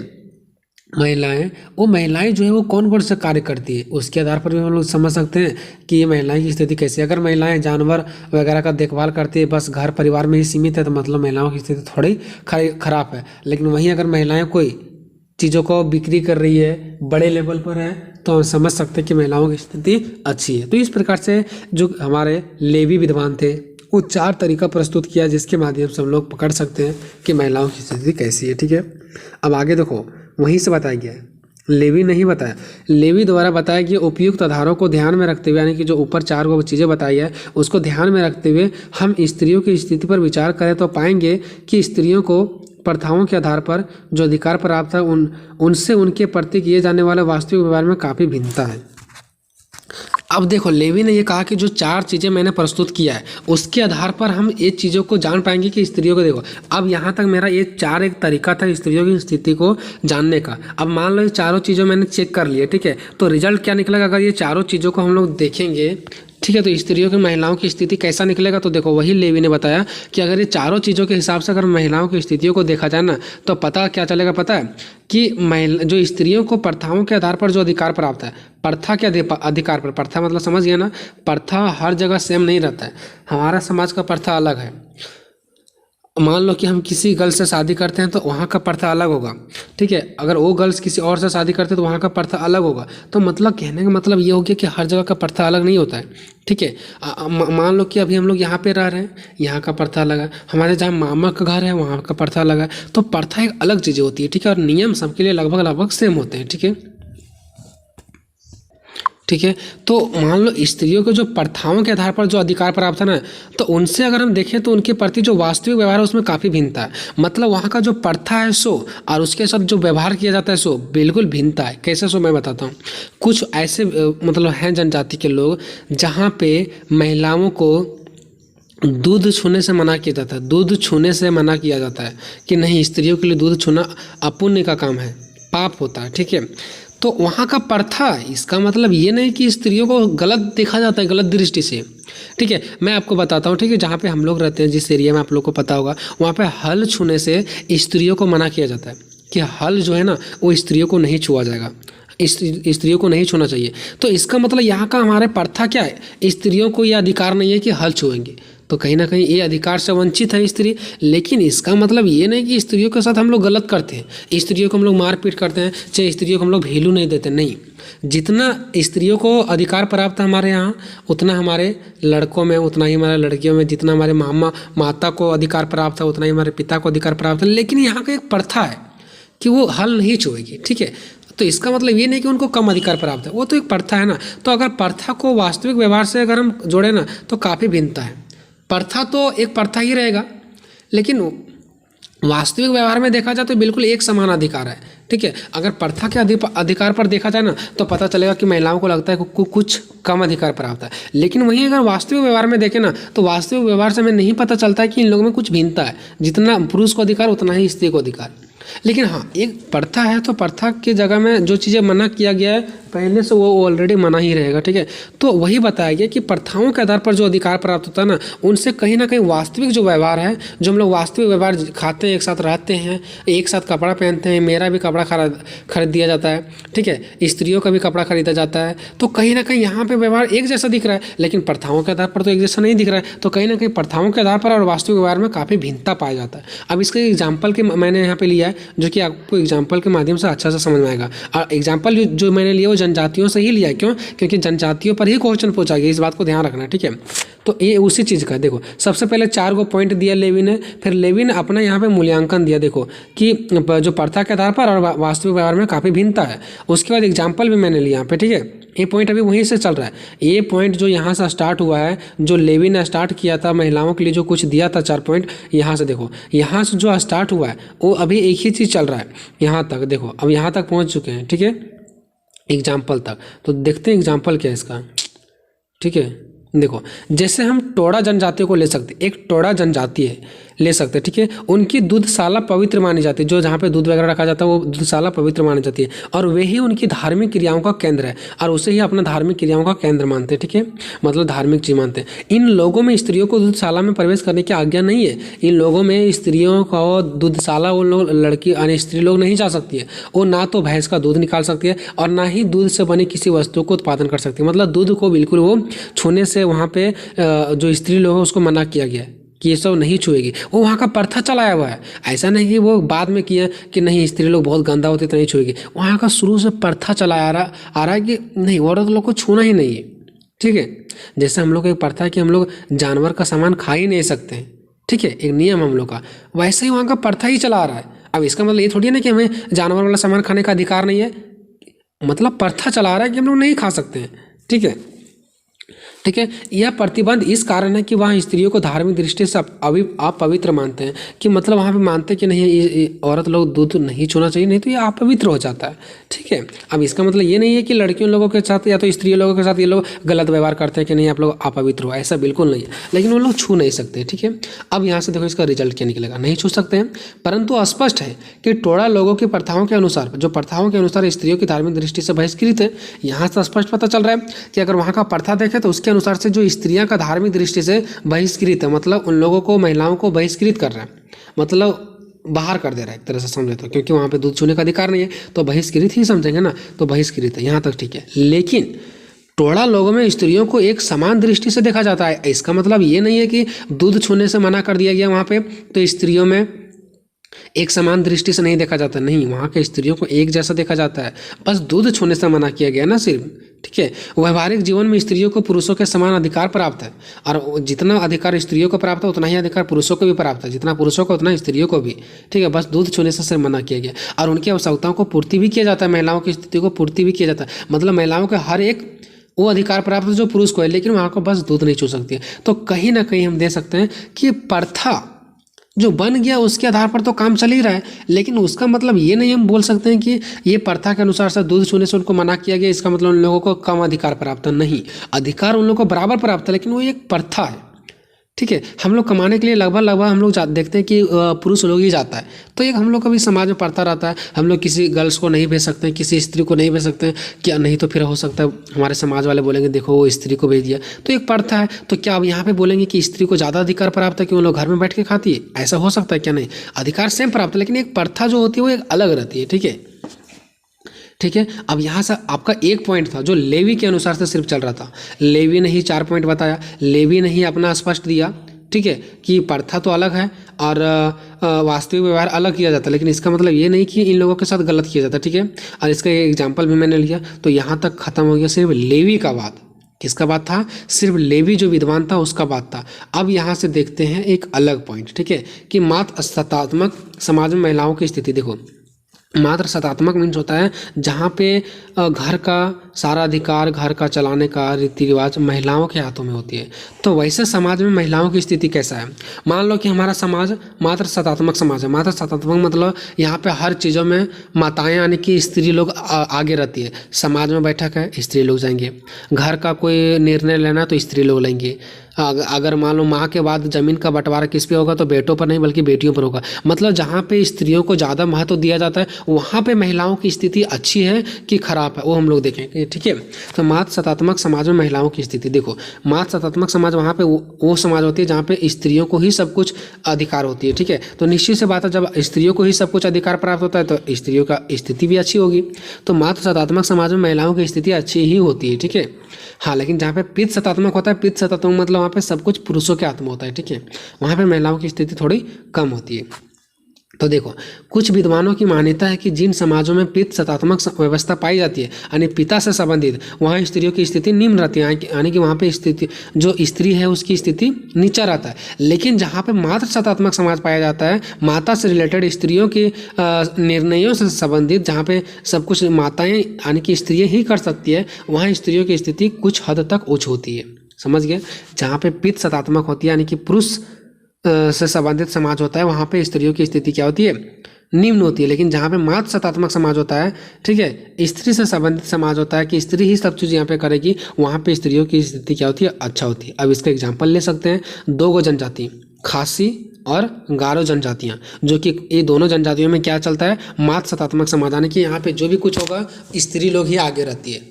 महिलाएं, वो महिलाएं जो है वो कौन कौन से कार्य करती है, उसके आधार पर भी हम लोग समझ सकते हैं कि ये महिलाएं की स्थिति कैसी है। अगर महिलाएं जानवर वगैरह का देखभाल करती है, बस घर परिवार में ही सीमित है, तो मतलब महिलाओं की स्थिति थोड़ी खराब है। लेकिन वहीं अगर महिलाएं कोई चीज़ों को बिक्री कर रही है, बड़े लेवल पर है, तो हम समझ सकते हैं कि महिलाओं की स्थिति अच्छी है। तो इस प्रकार से जो हमारे लेवी विद्वान थे वो 4 तरीका प्रस्तुत किया, जिसके माध्यम से हम लोग पकड़ सकते हैं कि महिलाओं की स्थिति कैसी है, ठीक है। अब आगे देखो, वहीं से बताया गया है, लेवी नहीं बताया, लेवी द्वारा बताया कि उपयुक्त आधारों को ध्यान में रखते हुए, यानी कि जो ऊपर 4 को चीज़ें बताई है उसको ध्यान में रखते हुए हम स्त्रियों की स्थिति पर विचार करें तो पाएंगे कि स्त्रियों को प्रथाओं के आधार पर जो अधिकार प्राप्त है उनसे उनके प्रति किए जाने वाले वास्तविक व्यवहार में काफ़ी भिन्नता है। अब देखो, लेवी ने ये कहा कि जो 4 चीज़ें मैंने प्रस्तुत किया है उसके आधार पर हम ये चीज़ों को जान पाएंगे कि स्त्रियों को, देखो अब यहाँ तक मेरा ये 4 एक तरीका था स्त्रियों की स्थिति को जानने का। अब मान लो ये चारों चीज़ों मैंने चेक कर लिए, ठीक है, तो रिजल्ट क्या निकलेगा अगर ये चारों चीज़ों को हम लोग देखेंगे, ठीक है। तो स्त्रियों की, महिलाओं की स्थिति कैसा निकलेगा, तो देखो वही लेवी ने बताया कि अगर ये चारों चीज़ों के हिसाब से अगर महिलाओं की स्थितियों को देखा जाए ना, तो पता क्या चलेगा, पता है कि महिला जो स्त्रियों को प्रथाओं के आधार पर जो अधिकार प्राप्त है, प्रथा के अधिकार पर, प्रथा मतलब समझ गया ना, प्रथा हर जगह सेम नहीं रहता है, हमारा समाज का प्रथा अलग है। मान लो कि हम किसी गर्ल से शादी करते हैं तो वहाँ का प्रथा अलग होगा, ठीक है, अगर वो गर्ल्स किसी और से शादी करते हैं तो वहाँ का प्रथा अलग होगा। तो मतलब कहने का मतलब ये हो गया कि हर जगह का प्रथा अलग नहीं होता है, ठीक है। मान लो कि अभी हम लोग यहाँ पे रह रहे हैं, यहाँ का प्रथा अलग है, हमारे जहाँ मामा का घर है वहाँ का प्रथा अलग है। तो प्रथा एक अलग चीज़ें होती है, ठीक है, और नियम सबके लिए लगभग सेम होते हैं, ठीक है, ठीक है। तो मान लो स्त्रियों के जो प्रथाओं के आधार पर जो अधिकार प्राप्त है ना, तो उनसे अगर हम देखें तो उनके प्रति जो वास्तविक व्यवहार है उसमें काफ़ी भिन्नता है। मतलब वहाँ का जो प्रथा है सो और उसके साथ जो व्यवहार किया जाता है सो बिल्कुल भिन्नता है। कैसे, सो मैं बताता हूँ। कुछ ऐसे मतलब हैं जनजाति के लोग जहाँ पे महिलाओं को दूध छूने से मना किया जाता है, दूध छूने से मना किया जाता है कि नहीं, स्त्रियों के लिए दूध छूना अपुण्य का काम है, पाप होता है, ठीक है। तो वहाँ का प्रथा, इसका मतलब ये नहीं कि स्त्रियों को गलत देखा जाता है, गलत दृष्टि से, ठीक है। मैं आपको बताता हूँ, ठीक है, जहाँ पे हम लोग रहते हैं, जिस एरिया में आप लोग को पता होगा, वहाँ पे हल छूने से स्त्रियों को मना किया जाता है कि हल जो है ना वो स्त्रियों को नहीं छुआ जाएगा, स्त्रियों को नहीं छूना चाहिए। तो इसका मतलब यहाँ का हमारे प्रथा क्या है, स्त्रियों को ये अधिकार नहीं है कि हल छुएंगे, तो कहीं ना कहीं ये अधिकार से वंचित है स्त्री। लेकिन इसका मतलब ये नहीं कि स्त्रियों के साथ हम लोग गलत करते हैं, स्त्रियों को हम लोग मारपीट करते हैं, चाहे स्त्रियों को हम लोग वैल्यू नहीं देते, नहीं। जितना स्त्रियों को अधिकार प्राप्त है हमारे यहाँ, उतना हमारे लड़कों में, उतना ही हमारे लड़कियों में, जितना हमारे माता को अधिकार प्राप्त है उतना ही हमारे पिता को अधिकार प्राप्त है। लेकिन यहाँ का एक प्रथा है कि वो हल नहीं छुएगी, ठीक है। तो इसका मतलब ये नहीं कि उनको कम अधिकार प्राप्त है, वो तो एक प्रथा है ना। तो अगर प्रथा को वास्तविक व्यवहार से अगर हम जोड़े ना तो काफ़ी भिन्नता है। प्रथा तो एक प्रथा ही रहेगा, लेकिन वास्तविक व्यवहार में देखा जाए तो बिल्कुल एक समान अधिकार है, ठीक है। अगर प्रथा के अधिकार पर देखा जाए ना तो पता चलेगा कि महिलाओं को लगता है कि कुछ कम अधिकार प्राप्त है, लेकिन वहीं अगर वास्तविक व्यवहार में देखें ना तो वास्तविक व्यवहार से हमें नहीं पता चलता है कि इन लोगों में कुछ भिन्नता है। जितना पुरुष को अधिकार उतना ही स्त्री को अधिकार। लेकिन हाँ, एक प्रथा है तो प्रथा की जगह में जो चीज़ें मना किया गया है पहले से वो ऑलरेडी मना ही रहेगा, ठीक है। तो वही बताया गया कि प्रथाओं के आधार पर जो अधिकार प्राप्त होता है ना उनसे कहीं ना कहीं वास्तविक जो व्यवहार है, जो हम लोग वास्तविक व्यवहार खाते हैं, एक साथ रहते हैं, एक साथ कपड़ा पहनते हैं, मेरा भी कपड़ा खरीद दिया जाता है, ठीक है, स्त्रियों का भी कपड़ा खरीदा जाता है, तो कहीं ना कहीं यहाँ पे व्यवहार एक जैसा दिख रहा है, लेकिन प्रथाओं के आधार पर तो एक जैसा नहीं दिख रहा है। तो कहीं ना कहीं प्रथाओं के आधार पर और वास्तविक व्यवहार में काफ़ी भिन्नता पाया जाता है। अब इसके एग्जाम्पल के मैंने यहाँ पे लिया है जो कि आपको एग्जाम्पल के माध्यम से अच्छा से समझ में आएगा। और एग्जाम्पल जो मैंने लिया वो जनजातियों से ही लिया है, क्यों? क्योंकि जनजातियों पर ही क्वेश्चन पूछा गया, इस बात को ध्यान रखना, ठीक है। तो ये उसी चीज़ का देखो, सबसे पहले 4 गो पॉइंट दिया लेवी ने, फिर लेवी ने अपना यहाँ पे मूल्यांकन दिया, देखो कि जो प्रथा के आधार पर और वास्तविक व्यवहार में काफ़ी भिन्नता है। उसके बाद एग्जाम्पल भी मैंने लिया यहाँ पे, ठीक है। ये पॉइंट अभी वहीं से चल रहा है। ये पॉइंट जो यहाँ से स्टार्ट हुआ है, जो लेवी ने स्टार्ट किया था महिलाओं के लिए जो कुछ दिया था 4 पॉइंट, यहाँ से देखो, यहाँ से जो स्टार्ट हुआ है वो अभी एक ही चीज़ चल रहा है यहाँ तक। देखो अब यहाँ तक पहुँच चुके हैं, ठीक है, एग्जाम्पल तक। तो देखते हैं एग्जाम्पल क्या है इसका, ठीक है। देखो जैसे हम टोडा जनजातियों को ले सकते, एक टोडा जनजाति है ले सकते, ठीक है। उनकी दूधशाला पवित्र मानी जाती है, जो जहाँ पे दूध वगैरह रखा जाता है वो दूधशाला पवित्र मानी जाती है, और वे ही उनकी धार्मिक क्रियाओं का केंद्र है, और उसे ही अपना धार्मिक क्रियाओं का केंद्र मानते हैं, ठीक है, मतलब धार्मिक चीज मानते हैं। इन लोगों में स्त्रियों को दूधशाला में प्रवेश करने की आज्ञा नहीं है। इन लोगों में स्त्रियों को दूधशाला वो लोग लड़की यानी स्त्री लोग नहीं जा सकती है। वो ना तो भैंस का दूध निकाल सकती है और ना ही दूध से बनी किसी वस्तु को उत्पादन कर सकती है। मतलब दूध को बिल्कुल वो छूने से वहाँ पे जो स्त्री लोग हैं उसको मना किया गया है कि ये सब नहीं छुएगी। वो वहाँ का प्रथा चलाया हुआ है, ऐसा नहीं कि वो बाद में किया कि नहीं स्त्री लोग बहुत गंदा होते तो नहीं छुएगी। वहाँ का शुरू से प्रथा चलाया आ रहा है कि नहीं औरत लोग को छूना ही नहीं है, ठीक है। जैसे हम लोग का एक प्रथा है कि हम लोग जानवर का सामान खा ही नहीं सकते हैं, ठीक है, एक नियम हम लोग का, वैसे ही वहाँ का प्रथा ही चला आ रहा है। अब इसका मतलब ये थोड़ी है ना कि हमें जानवर वाला सामान खाने का अधिकार नहीं है, मतलब प्रथा चला रहा है कि हम लोग नहीं खा सकते हैं, ठीक है, ठीक है। यह प्रतिबंध इस कारण है कि वहाँ स्त्रियों को धार्मिक दृष्टि से अपवित्र मानते हैं, कि मतलब वहाँ पे मानते हैं कि नहीं ये औरत लोग दूध नहीं छूना चाहिए, नहीं तो ये अपवित्र हो जाता है, ठीक है। अब इसका मतलब ये नहीं है कि लड़कियों लोगों के साथ या तो स्त्री लोगों के साथ ये लोग गलत व्यवहार करते हैं कि नहीं आप लोग अपवित्र हो, ऐसा बिल्कुल नहीं है, लेकिन वो लोग छू नहीं सकते, ठीक है। अब यहाँ से देखो इसका रिजल्ट क्या निकलेगा, नहीं छू सकते हैं, परंतु स्पष्ट है कि टोडा लोगों की प्रथाओं के अनुसार, जो प्रथाओं के अनुसार स्त्रियों की धार्मिक दृष्टि से बहिष्कृत है। यहाँ से स्पष्ट पता चल रहा है कि अगर वहाँ का प्रथा देखें तो उसके अनुसार से जो स्त्रियां का धार्मिक दृष्टि से बहिष्कृत है, मतलब उन लोगों को महिलाओं को बहिष्कृत कर रहा है, मतलब बाहर कर दे रहा है एक तरह से समझे तो, क्योंकि वहाँ पे दूध छूने का अधिकार नहीं है तो बहिष्कृत ही समझेंगे ना, तो बहिष्कृत है यहाँ तक, ठीक है। लेकिन टोडा लोगों में स्त्रियों को एक समान दृष्टि से देखा जाता है। इसका मतलब ये नहीं है कि दूध छूने से मना कर दिया गया वहाँ पे तो स्त्रियों में एक समान दृष्टि से नहीं देखा जाता, नहीं, वहाँ के स्त्रियों को एक जैसा देखा जाता है, बस दूध छूने से मना किया गया ना सिर्फ, ठीक है। व्यवहारिक जीवन में स्त्रियों को पुरुषों के समान अधिकार प्राप्त है, और जितना अधिकार स्त्रियों को प्राप्त है उतना ही अधिकार पुरुषों को भी प्राप्त है, जितना पुरुषों को उतना स्त्रियों को भी, ठीक है। बस दूध छूने से सिर्फ मना किया गया, और उनकी आवश्यकताओं को पूर्ति भी किया जाता है, महिलाओं की स्थिति को पूर्ति भी किया जाता है, मतलब महिलाओं के हर एक वो अधिकार प्राप्त है जो पुरुष को है, लेकिन वहाँ को बस दूध नहीं छू सकती है। तो कहीं ना कहीं हम दे सकते हैं कि प्रथा जो बन गया उसके आधार पर तो काम चल ही रहा है, लेकिन उसका मतलब ये नहीं हम बोल सकते हैं कि ये प्रथा के अनुसार से दूध छूने से उनको मना किया गया, इसका मतलब उन लोगों को कम अधिकार प्राप्त है, नहीं, अधिकार उन लोगों को बराबर प्राप्त है, लेकिन वो एक प्रथा है, ठीक है। हम लोग कमाने के लिए लगभग हम लोग देखते हैं कि पुरुष लोग ही जाता है, तो एक हम लोग का भी समाज में प्रथा रहता है, हम लोग किसी गर्ल्स को नहीं भेज सकते हैं, किसी स्त्री को नहीं भेज सकते हैं, क्या नहीं तो फिर हो सकता है हमारे समाज वाले बोलेंगे देखो वो स्त्री को भेज दिया, तो एक प्रथा है। तो क्या अब यहाँ पे बोलेंगे कि स्त्री को ज़्यादा अधिकार प्राप्त है कि वो लोग घर में बैठ के खाती है, ऐसा हो सकता है क्या? नहीं, अधिकार सेम प्राप्त है, लेकिन एक प्रथा जो होती है वो एक अलग रहती है, ठीक है, ठीक है। अब यहाँ से आपका एक पॉइंट था जो लेवी के अनुसार से सिर्फ चल रहा था, लेवी ने ही 4 पॉइंट बताया, लेवी ने ही अपना स्पष्ट दिया, ठीक है, कि प्रथा तो अलग है और वास्तविक व्यवहार अलग किया जाता है, लेकिन इसका मतलब ये नहीं कि इन लोगों के साथ गलत किया जाता, ठीक है। और इसका एग्जाम्पल भी मैंने लिया, तो यहाँ तक खत्म हो गया सिर्फ लेवी का बात। किसका बात था? सिर्फ लेवी जो विद्वान था उसका बात था। अब यहाँ से देखते हैं एक अलग पॉइंट, ठीक है, कि मातृसत्तात्मक समाज में महिलाओं की स्थिति। देखो मात्र सत्तात्मक मीन्स होता है जहाँ पे घर का सारा अधिकार, घर का चलाने का रीति रिवाज महिलाओं के हाथों में होती है। तो वैसे समाज में महिलाओं की स्थिति कैसा है? मान लो कि हमारा समाज मात्र सत्तात्मक समाज है। मात्र सत्तात्मक मतलब यहाँ पे हर चीज़ों में माताएं यानी कि स्त्री लोग आगे रहती है। समाज में बैठक है, स्त्री लोग जाएंगे। घर का कोई निर्णय लेना तो स्त्री लोग लेंगे। अगर मान लो माँ के बाद ज़मीन का बंटवारा किस पे होगा तो बेटों पर नहीं बल्कि बेटियों पर होगा। मतलब जहाँ पे स्त्रियों को ज़्यादा महत्व दिया जाता है वहाँ पे महिलाओं की स्थिति अच्छी है कि खराब है वो हम लोग देखेंगे, ठीक है। तो मात्र सत्तात्मक समाज में महिलाओं की स्थिति देखो, मात्र सत्तात्मक समाज वहाँ पे वो समाज होती है जहाँ पे स्त्रियों को ही सब कुछ अधिकार होती है, ठीक है। तो निश्चित से बात है जब स्त्रियों को ही सब कुछ अधिकार प्राप्त होता है तो स्त्रियों का स्थिति भी अच्छी होगी। तो मात्र सत्तात्मक समाज में महिलाओं की स्थिति अच्छी ही होती है, ठीक है। हाँ, लेकिन जहाँ पे पितृ सत्तात्मक होता है, पितृ सत्तात्मक मतलब वहाँ पे सब कुछ पुरुषों के हाथ में होता है, ठीक है। वहाँ पे महिलाओं की स्थिति थोड़ी कम होती है। तो देखो, कुछ विद्वानों की मान्यता है कि जिन समाजों में पितृ सत्तात्मक व्यवस्था पाई जाती है यानी पिता से संबंधित, वहाँ स्त्रियों की स्थिति निम्न रहती है, यानी कि वहाँ पे स्थिति जो स्त्री है उसकी स्थिति नीचा रहता है। लेकिन जहाँ पे मात्र सत्तात्मक समाज पाया जाता है, माता से रिलेटेड स्त्रियों के निर्णयों से संबंधित, जहाँ पे सब कुछ माताएं यानी कि स्त्रियाँ ही कर सकती है, वहाँ स्त्रियों की स्थिति कुछ हद तक उच्च होती है। समझ गए? जहाँ पे पितृ सत्तात्मक होती है यानी कि पुरुष से संबंधित समाज होता है वहाँ पे स्त्रियों की स्थिति क्या होती है? निम्न होती है। लेकिन जहाँ पे मात्र सत्तात्मक समाज होता है, ठीक है, स्त्री से संबंधित समाज होता है कि स्त्री ही सब चीज़ यहाँ पे करेगी, वहाँ पे स्त्रियों की स्थिति क्या होती है? अच्छा होती है। अब इसका एग्जाम्पल ले सकते हैं, 2 जनजाति, खासी और गारो जनजातियाँ, जो कि ये दोनों जनजातियों में क्या चलता है? मात्र सत्तात्मक समाज, यानी कि यहाँ पे जो भी कुछ होगा स्त्री लोग ही आगे रहती है।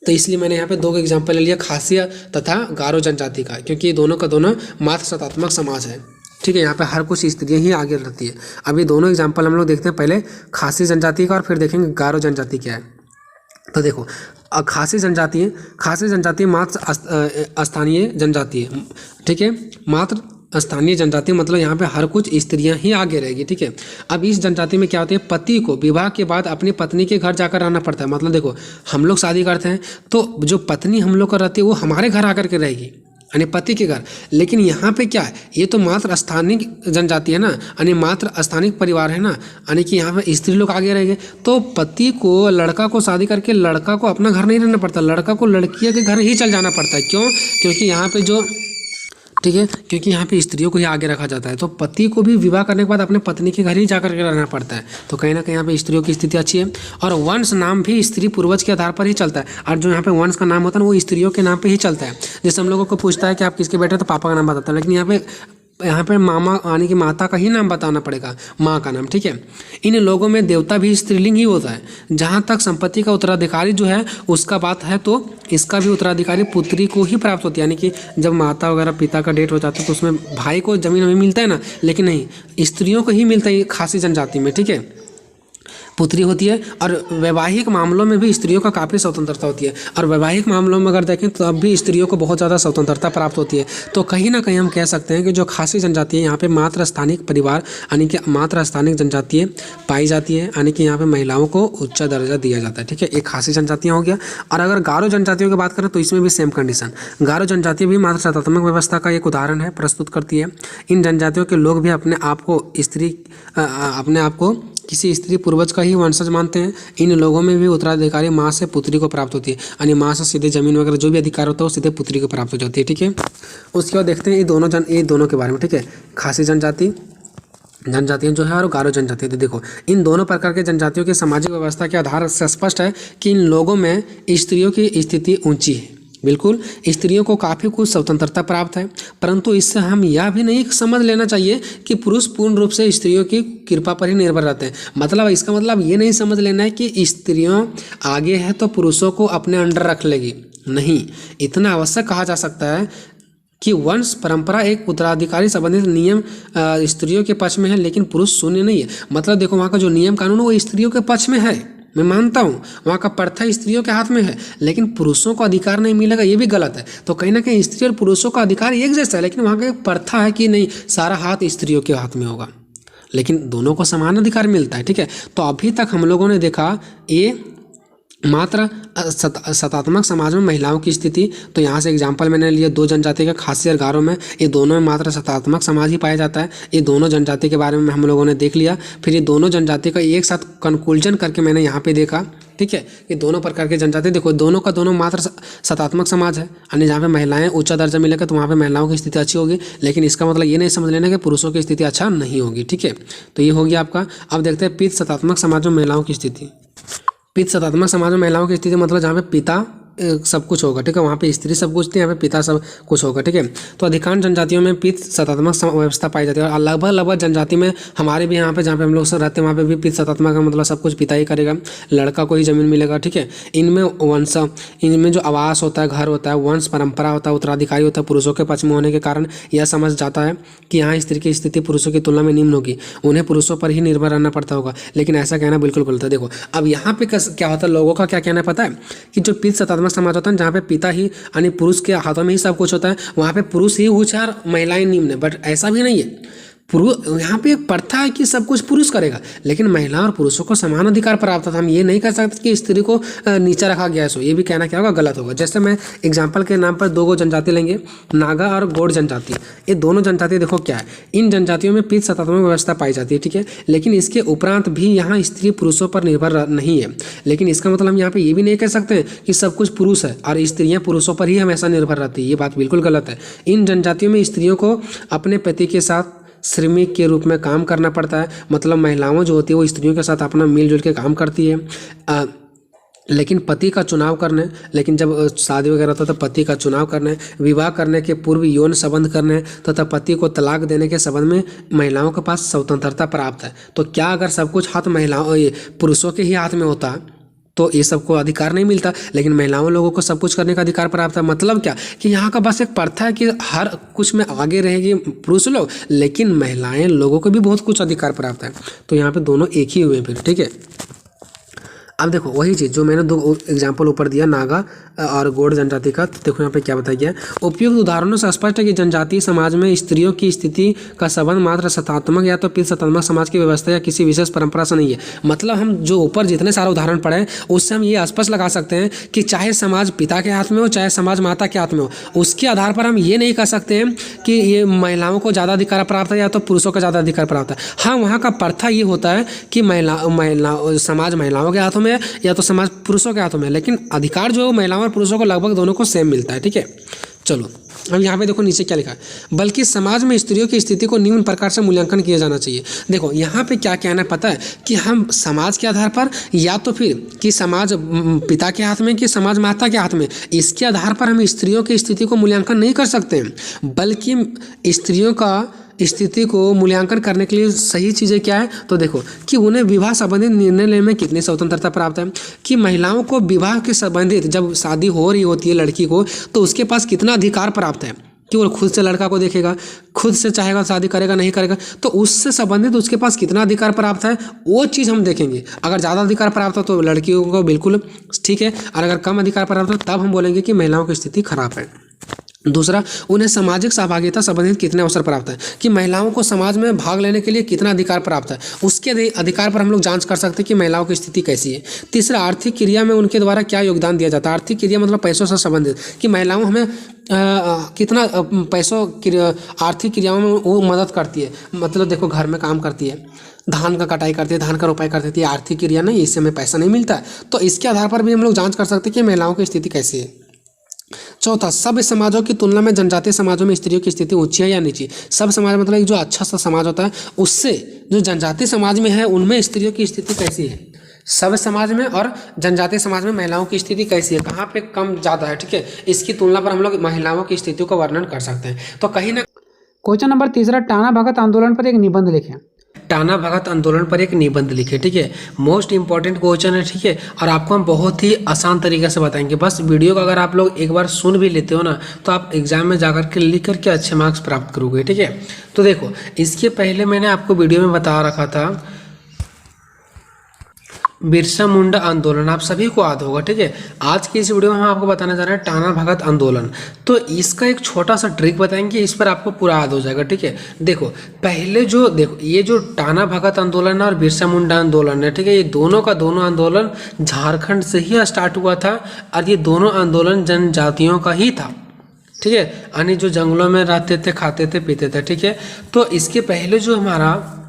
तो इसलिए मैंने यहाँ पे 2 एग्जाम्पल ले लिया, खासी तथा गारो जनजाति का, क्योंकि ये दोनों का दोनों मात्र सत्तात्मक समाज है, ठीक है। यहाँ पे हर कुछ स्त्रियाँ ही आगे रहती है। अब ये दोनों एग्जाम्पल हम लोग देखते हैं, पहले खासी जनजाति का और फिर देखेंगे गारो जनजाति क्या है। तो देखो, खासी जनजाति मात्र स्थानीय जनजाति है, ठीक है। मात्र स्थानीय जनजाति मतलब यहाँ पे हर कुछ स्त्रियां ही आगे रहेगी, ठीक है। अब इस जनजाति में क्या होता है? पति को विवाह के बाद अपनी पत्नी के घर जाकर रहना पड़ता है। मतलब देखो, हम लोग शादी करते हैं तो जो पत्नी हम लोग का रहती है वो हमारे घर आकर के रहेगी, यानी पति के घर। लेकिन यहाँ पे क्या है? ये तो मात्र स्थानीय जनजाति है ना, यानी मात्र स्थानीय परिवार है ना, यानी कि यहाँ पे स्त्री लोग आगे रहेंगे। तो पति को, लड़का को शादी करके लड़का को अपना घर नहीं रहना पड़ता, लड़का को लड़कियों के घर ही चल जाना पड़ता है। क्यों? क्योंकि यहाँ पे जो, ठीक है, क्योंकि यहाँ पे स्त्रियों को ही आगे रखा जाता है। तो पति को भी विवाह करने के बाद अपने पत्नी के घर ही जाकर के रहना पड़ता है। तो कहीं ना कहीं यहाँ पे स्त्रियों की स्थिति अच्छी है। और वंश नाम भी स्त्री पूर्वज के आधार पर ही चलता है, और जो यहाँ पे वंश का नाम होता है ना वो स्त्रियों के नाम पे ही चलता है। जैसे हम लोगों को पूछता है कि आप किसके बेटे, तो पापा का नाम बताता है, लेकिन यहाँ पे मामा यानी कि माता का ही नाम बताना पड़ेगा, माँ का नाम, ठीक है। इन लोगों में देवता भी स्त्रीलिंग ही होता है। जहाँ तक संपत्ति का उत्तराधिकारी जो है उसका बात है तो इसका भी उत्तराधिकारी पुत्री को ही प्राप्त होती है, यानी कि जब माता वगैरह पिता का डेथ हो जाता है तो उसमें भाई को जमीन हमें मिलता है ना, लेकिन नहीं, स्त्रियों को ही मिलता है खासी जनजाति में, ठीक है, पुत्री होती है। और वैवाहिक मामलों में भी स्त्रियों का काफ़ी स्वतंत्रता होती है। और वैवाहिक मामलों में अगर देखें तो अब भी स्त्रियों को बहुत ज़्यादा स्वतंत्रता प्राप्त होती है। तो कहीं ना कहीं हम कह सकते हैं कि जो खासी जनजाति है यहाँ पे मात्र स्थानिक परिवार यानी कि मात्र स्थानिक जनजाति पाई जाती है, यानी कि यहाँ पे महिलाओं को उच्च दर्जा दिया जाता है, ठीक है। एक खासी जनजातियाँ हो गया। और अगर गारो जनजातियों की बात करें तो इसमें भी सेम कंडीशन, गारो जनजाति भी मात्र सत्तात्मक व्यवस्था का एक उदाहरण है, प्रस्तुत करती है। इन जनजातियों के लोग भी अपने आप को किसी स्त्री पूर्वज का ही वंशज मानते हैं। इन लोगों में भी उत्तराधिकारी माँ से पुत्री को प्राप्त होती है, यानी माँ से सीधे जमीन वगैरह जो भी अधिकार होता है वो सीधे पुत्री को प्राप्त हो जाती है, ठीक है। उसके बाद देखते हैं ये दोनों के बारे में, ठीक है। खासी जनजातियाँ जो है और गारो जनजाति। तो देखो, इन दोनों प्रकार के जनजातियों की सामाजिक व्यवस्था के आधार से स्पष्ट है कि इन लोगों में स्त्रियों की स्थिति ऊंची है। बिल्कुल, स्त्रियों को काफ़ी कुछ स्वतंत्रता प्राप्त है, परंतु इससे हम यह भी नहीं समझ लेना चाहिए कि पुरुष पूर्ण रूप से स्त्रियों की कृपा पर ही निर्भर रहते हैं। मतलब इसका मतलब ये नहीं समझ लेना है कि स्त्रियों आगे है तो पुरुषों को अपने अंडर रख लेगी, नहीं। इतना अवश्य कहा जा सकता है कि वंश परंपरा एक उत्तराधिकारी संबंधित नियम स्त्रियों के पक्ष में है, लेकिन पुरुष शून्य नहीं है। मतलब देखो, वहाँ का जो नियम कानून है वो स्त्रियों के पक्ष में है, मैं मानता हूँ, वहाँ का प्रथा स्त्रियों के हाथ में है, लेकिन पुरुषों को अधिकार नहीं मिलेगा, ये भी गलत है। तो कहीं ना कहीं स्त्री और पुरुषों का अधिकार एक जैसा है, लेकिन वहाँ का प्रथा है कि नहीं, सारा हाथ स्त्रियों के हाथ में होगा, लेकिन दोनों को समान अधिकार मिलता है, ठीक है। तो अभी तक हम लोगों ने देखा ये मात्र सतात्मक समाज में महिलाओं की स्थिति। तो यहाँ से एग्जाम्पल मैंने लिया, दो जनजाति का खासी और गारो में, ये दोनों में मात्र सतात्मक समाज ही पाया जाता है। ये दोनों जनजाति के बारे में हम लोगों ने देख लिया। फिर ये दोनों जनजाति का एक साथ कंक्लूजन करके मैंने यहाँ पे देखा, ठीक है। ये दोनों प्रकार के जनजाति देखो, दोनों का दोनों मात्र सतात्मक समाज है, यानी जहाँ पे महिलाएं ऊंचा दर्जा मिलेगा तो वहाँ पे महिलाओं की स्थिति अच्छी होगी। लेकिन इसका मतलब ये नहीं समझ लेना कि पुरुषों की स्थिति अच्छा नहीं होगी, ठीक है। तो ये हो गया आपका। अब देखते हैं पितृ सतात्मक समाज में महिलाओं की स्थिति। पितृ सतात्मक समाज में महिलाओं की स्थिति मतलब जहाँ पे पिता सब कुछ होगा, ठीक है, वहाँ पे स्त्री सब कुछ थी, यहाँ पे पिता सब कुछ होगा, ठीक है। तो अधिकांश जनजातियों में पितृ सतात्मक व्यवस्था पाई जाती है और लगभग जनजाति में हमारे भी यहाँ पे जहाँ पे हम लोग सब रहते हैं वहाँ पे भी पितृ सतात्मक का मतलब सब कुछ पिता ही करेगा, लड़का को ही जमीन मिलेगा, ठीक है। इनमें जो आवास होता है, घर होता है, वंश परंपरा होता है, उत्तराधिकारी होता है, पुरुषों के पक्ष में होने के कारण यह समझ जाता है कि यहाँ स्त्री की स्थिति पुरुषों की तुलना में निम्न होगी, उन्हें पुरुषों पर ही निर्भर रहना पड़ता होगा। लेकिन ऐसा कहना बिल्कुल गलत है। देखो अब यहाँ पे क्या होता है, लोगों का क्या कहना है पता है, कि जो पितृ सतात्मक समाज होता है जहाँ पे पिता ही यानी पुरुष के हाथों में ही सब कुछ होता है, वहाँ पे पुरुष ही उच्च और महिलाएं निम्न है। बट ऐसा भी नहीं है, यहाँ पे एक प्रथा है कि सब कुछ पुरुष करेगा, लेकिन महिला और पुरुषों को समान अधिकार प्राप्त था। हम ये नहीं कह सकते कि स्त्री को नीचा रखा गया है, सो ये भी कहना क्या होगा, गलत होगा। जैसे मैं एग्जाम्पल के नाम पर दो जनजाति लेंगे, नागा और गौड़ जनजाति। ये दोनों जनजाति देखो क्या है, इन जनजातियों में पितृ सतात्मक व्यवस्था पाई जाती है, ठीक है। लेकिन इसके उपरांत भी यहाँ स्त्री पुरुषों पर निर्भर नहीं है। लेकिन इसका मतलब हम यहाँ पे ये भी नहीं कह सकते कि सब कुछ पुरुष है और स्त्रियाँ पुरुषों पर ही हमेशा निर्भर रहती है, ये बात बिल्कुल गलत है। इन जनजातियों में स्त्रियों को अपने पति के साथ श्रमिक के रूप में काम करना पड़ता है। मतलब महिलाओं जो होती है वो स्त्रियों के साथ अपना मिलजुल के काम करती है, लेकिन पति का चुनाव करने, लेकिन जब शादी वगैरह होता है तो पति का चुनाव करने, विवाह करने के पूर्व यौन संबंध करने तथा पति को तलाक देने के संबंध में महिलाओं के पास स्वतंत्रता प्राप्त है। तो क्या अगर सब कुछ हाथ पुरुषों के ही हाथ में होता तो ये सबको अधिकार नहीं मिलता, लेकिन महिलाओं लोगों को सब कुछ करने का अधिकार प्राप्त है। मतलब क्या कि यहाँ का बस एक प्रथा है कि हर कुछ में आगे रहेगी पुरुष लोग, लेकिन महिलाएं लोगों को भी बहुत कुछ अधिकार प्राप्त है। तो यहाँ पे दोनों एक ही हुए फिर, ठीक है। अब देखो वही चीज़ जो मैंने दो एग्जाम्पल ऊपर दिया नागा और गौड़ जनजाति का, तो देखो यहाँ पे क्या बताया गया है। उपयुक्त उदाहरणों से स्पष्ट है कि जनजातीय समाज में स्त्रियों की स्थिति का संबंध मात्र सतात्मक या तो पितृ सतात्मक समाज की व्यवस्था या किसी विशेष परंपरा से नहीं है। मतलब हम जो ऊपर जितने सारे उदाहरण पढ़े उससे हम ये स्पष्ट लगा सकते हैं कि चाहे समाज पिता के हाथ में हो चाहे समाज माता के हाथ में हो, उसके आधार पर हम ये नहीं कह सकते हैं कि ये महिलाओं को ज़्यादा अधिकार प्राप्त है या तो पुरुषों का ज़्यादा अधिकार प्राप्त है। हाँ, वहाँ का प्रथा ये होता है कि समाज महिलाओं के हाथों में या तो समाज पुरुषों के हाथों में, लेकिन अधिकार जो महिलाओं और पुरुषों को लगभग दोनों को सेम मिलता है, ठीक है। चलो अब यहाँ पे देखो नीचे क्या लिखा है, बल्कि समाज में स्त्रियों की स्थिति को निम्न प्रकार से मूल्यांकन किया जाना चाहिए। देखो यहाँ पे क्या कहना पता है कि हम समाज के आधार पर या तो फिर कि समाज पिता के हाथ में कि समाज माता के हाथ में, इसके आधार पर हम स्त्रियों की स्थिति को मूल्यांकन नहीं कर सकते, बल्कि स्त्रियों का स्थिति को मूल्यांकन करने के लिए सही चीज़ें क्या है, तो देखो कि उन्हें विवाह संबंधित निर्णय लेने में कितनी स्वतंत्रता प्राप्त है, कि महिलाओं को विवाह के संबंधित जब शादी हो रही होती है लड़की को तो उसके पास कितना अधिकार प्राप्त है, कि वो खुद से लड़का को देखेगा, खुद से चाहेगा शादी करेगा नहीं करेगा, तो उससे संबंधित उसके पास कितना अधिकार प्राप्त है वो चीज़ हम देखेंगे। अगर ज़्यादा अधिकार प्राप्त हो तो लड़कियों को बिल्कुल ठीक है, और अगर कम अधिकार प्राप्त हो तब हम बोलेंगे कि महिलाओं की स्थिति खराब है। दूसरा, उन्हें सामाजिक सहभागिता संबंधित कितने अवसर प्राप्त है, कि महिलाओं को समाज में भाग लेने के लिए कितना अधिकार प्राप्त है, उसके अधिकार पर हम लोग जांच कर सकते हैं कि महिलाओं की स्थिति कैसी है। तीसरा, आर्थिक क्रिया में उनके द्वारा क्या योगदान दिया जाता है। आर्थिक क्रिया मतलब पैसों से संबंधित, कि महिलाओं हमें कितना पैसों आर्थिक क्रियाओं में वो मदद करती है। मतलब देखो घर में काम करती है, धान का कटाई करती है, धान का रोपाई करती है, आर्थिक क्रिया नहीं, इससे हमें पैसा नहीं मिलता है। तो इसके आधार पर भी हम लोग जाँच कर सकते हैं कि महिलाओं की स्थिति कैसी है। चौथा, सब समाजों की तुलना में जनजातीय समाजों में स्त्रियों की स्थिति ऊंची है या नीची। सब समाज मतलब एक जो अच्छा सा समाज होता है उससे जो जनजातीय समाज में है उनमें स्त्रियों की स्थिति कैसी है, सब समाज में और जनजातीय समाज में महिलाओं की स्थिति कैसी है, कहाँ पे कम ज़्यादा है, ठीक है। इसकी तुलना पर हम लोग महिलाओं की स्थिति को वर्णन कर सकते हैं। तो कहीं ना क्वेश्चन नंबर तीसरा, टाना भगत आंदोलन पर एक निबंध लिखें। टाना भगत आंदोलन पर एक निबंध लिखे, ठीक है। मोस्ट इंपॉर्टेंट क्वेश्चन है, ठीक है, और आपको हम बहुत ही आसान तरीके से बताएंगे। बस वीडियो को अगर आप लोग एक बार सुन भी लेते हो ना तो आप एग्जाम में जाकर के लिख करके अच्छे मार्क्स प्राप्त करोगे, ठीक है। तो देखो इसके पहले मैंने आपको वीडियो में बता रखा था, बिरसा मुंडा आंदोलन आप सभी को याद होगा, ठीक है। आज की इस वीडियो में हम आपको बताने जा रहे हैं टाना भगत आंदोलन। तो इसका एक छोटा सा ट्रिक बताएंगे, इस पर आपको पूरा याद हो जाएगा, ठीक है। देखो पहले जो देखो ये जो टाना भगत आंदोलन है और बिरसा मुंडा आंदोलन है, ठीक है, ये दोनों का दोनों आंदोलन झारखंड से ही स्टार्ट हुआ था और ये दोनों आंदोलन जनजातियों का ही था, ठीक है। यानी जो जंगलों में रहते थे, खाते थे, पीते थे, ठीक है। तो इसके पहले जो हमारा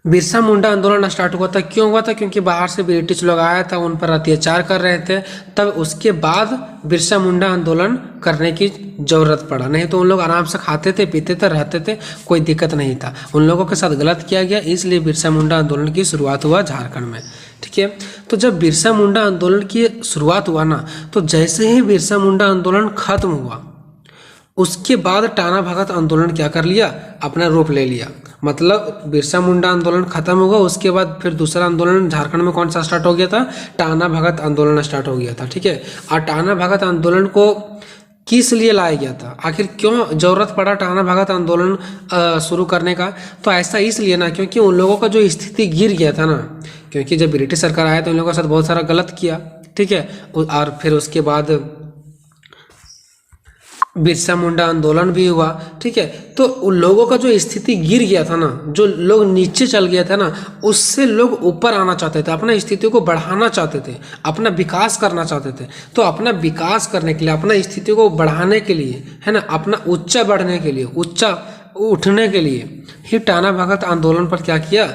बिरसा मुंडा आंदोलन स्टार्ट हुआ था, क्यों हुआ था? क्योंकि बाहर से ब्रिटिश लोग आया था, उन पर अत्याचार कर रहे थे। तब उसके बाद बिरसा मुंडा आंदोलन करने की जरूरत पड़ा, नहीं तो उन लोग आराम से खाते थे, पीते थे, रहते थे, कोई दिक्कत नहीं था। उन लोगों के साथ गलत किया गया, इसलिए बिरसा मुंडा आंदोलन की शुरुआत हुआ झारखंड में, ठीक है। तो जब बिरसा मुंडा आंदोलन की शुरुआत हुआ ना, तो जैसे ही बिरसा मुंडा आंदोलन खत्म हुआ उसके बाद टाना भगत आंदोलन क्या कर लिया, अपना रूप ले लिया। मतलब बिरसा मुंडा आंदोलन खत्म होगा, उसके बाद फिर दूसरा आंदोलन झारखंड में कौन सा स्टार्ट हो गया था? टाना भगत आंदोलन स्टार्ट हो गया था, ठीक है। और टाना भगत आंदोलन को किस लिए लाया गया था, आखिर क्यों जरूरत पड़ा टाना भगत आंदोलन शुरू करने का? तो ऐसा इसलिए ना, क्योंकि उन लोगों का जो स्थिति गिर गया था ना, क्योंकि जब ब्रिटिश सरकार आया तो उन लोगों के साथ बहुत सारा गलत किया, ठीक है। और फिर उसके बाद बिरसा मुंडा आंदोलन भी हुआ, ठीक है। तो उन लोगों का जो स्थिति गिर गया था ना, जो लोग नीचे चल गया था ना, उससे लोग ऊपर आना चाहते थे, अपना स्थिति को बढ़ाना चाहते थे, अपना विकास करना चाहते थे। तो अपना विकास करने के लिए, अपना स्थिति को बढ़ाने के लिए, है ना, अपना ऊंचा बढ़ने के लिए, ऊंचा उठने के लिए ही टाना भगत आंदोलन पर क्या किया,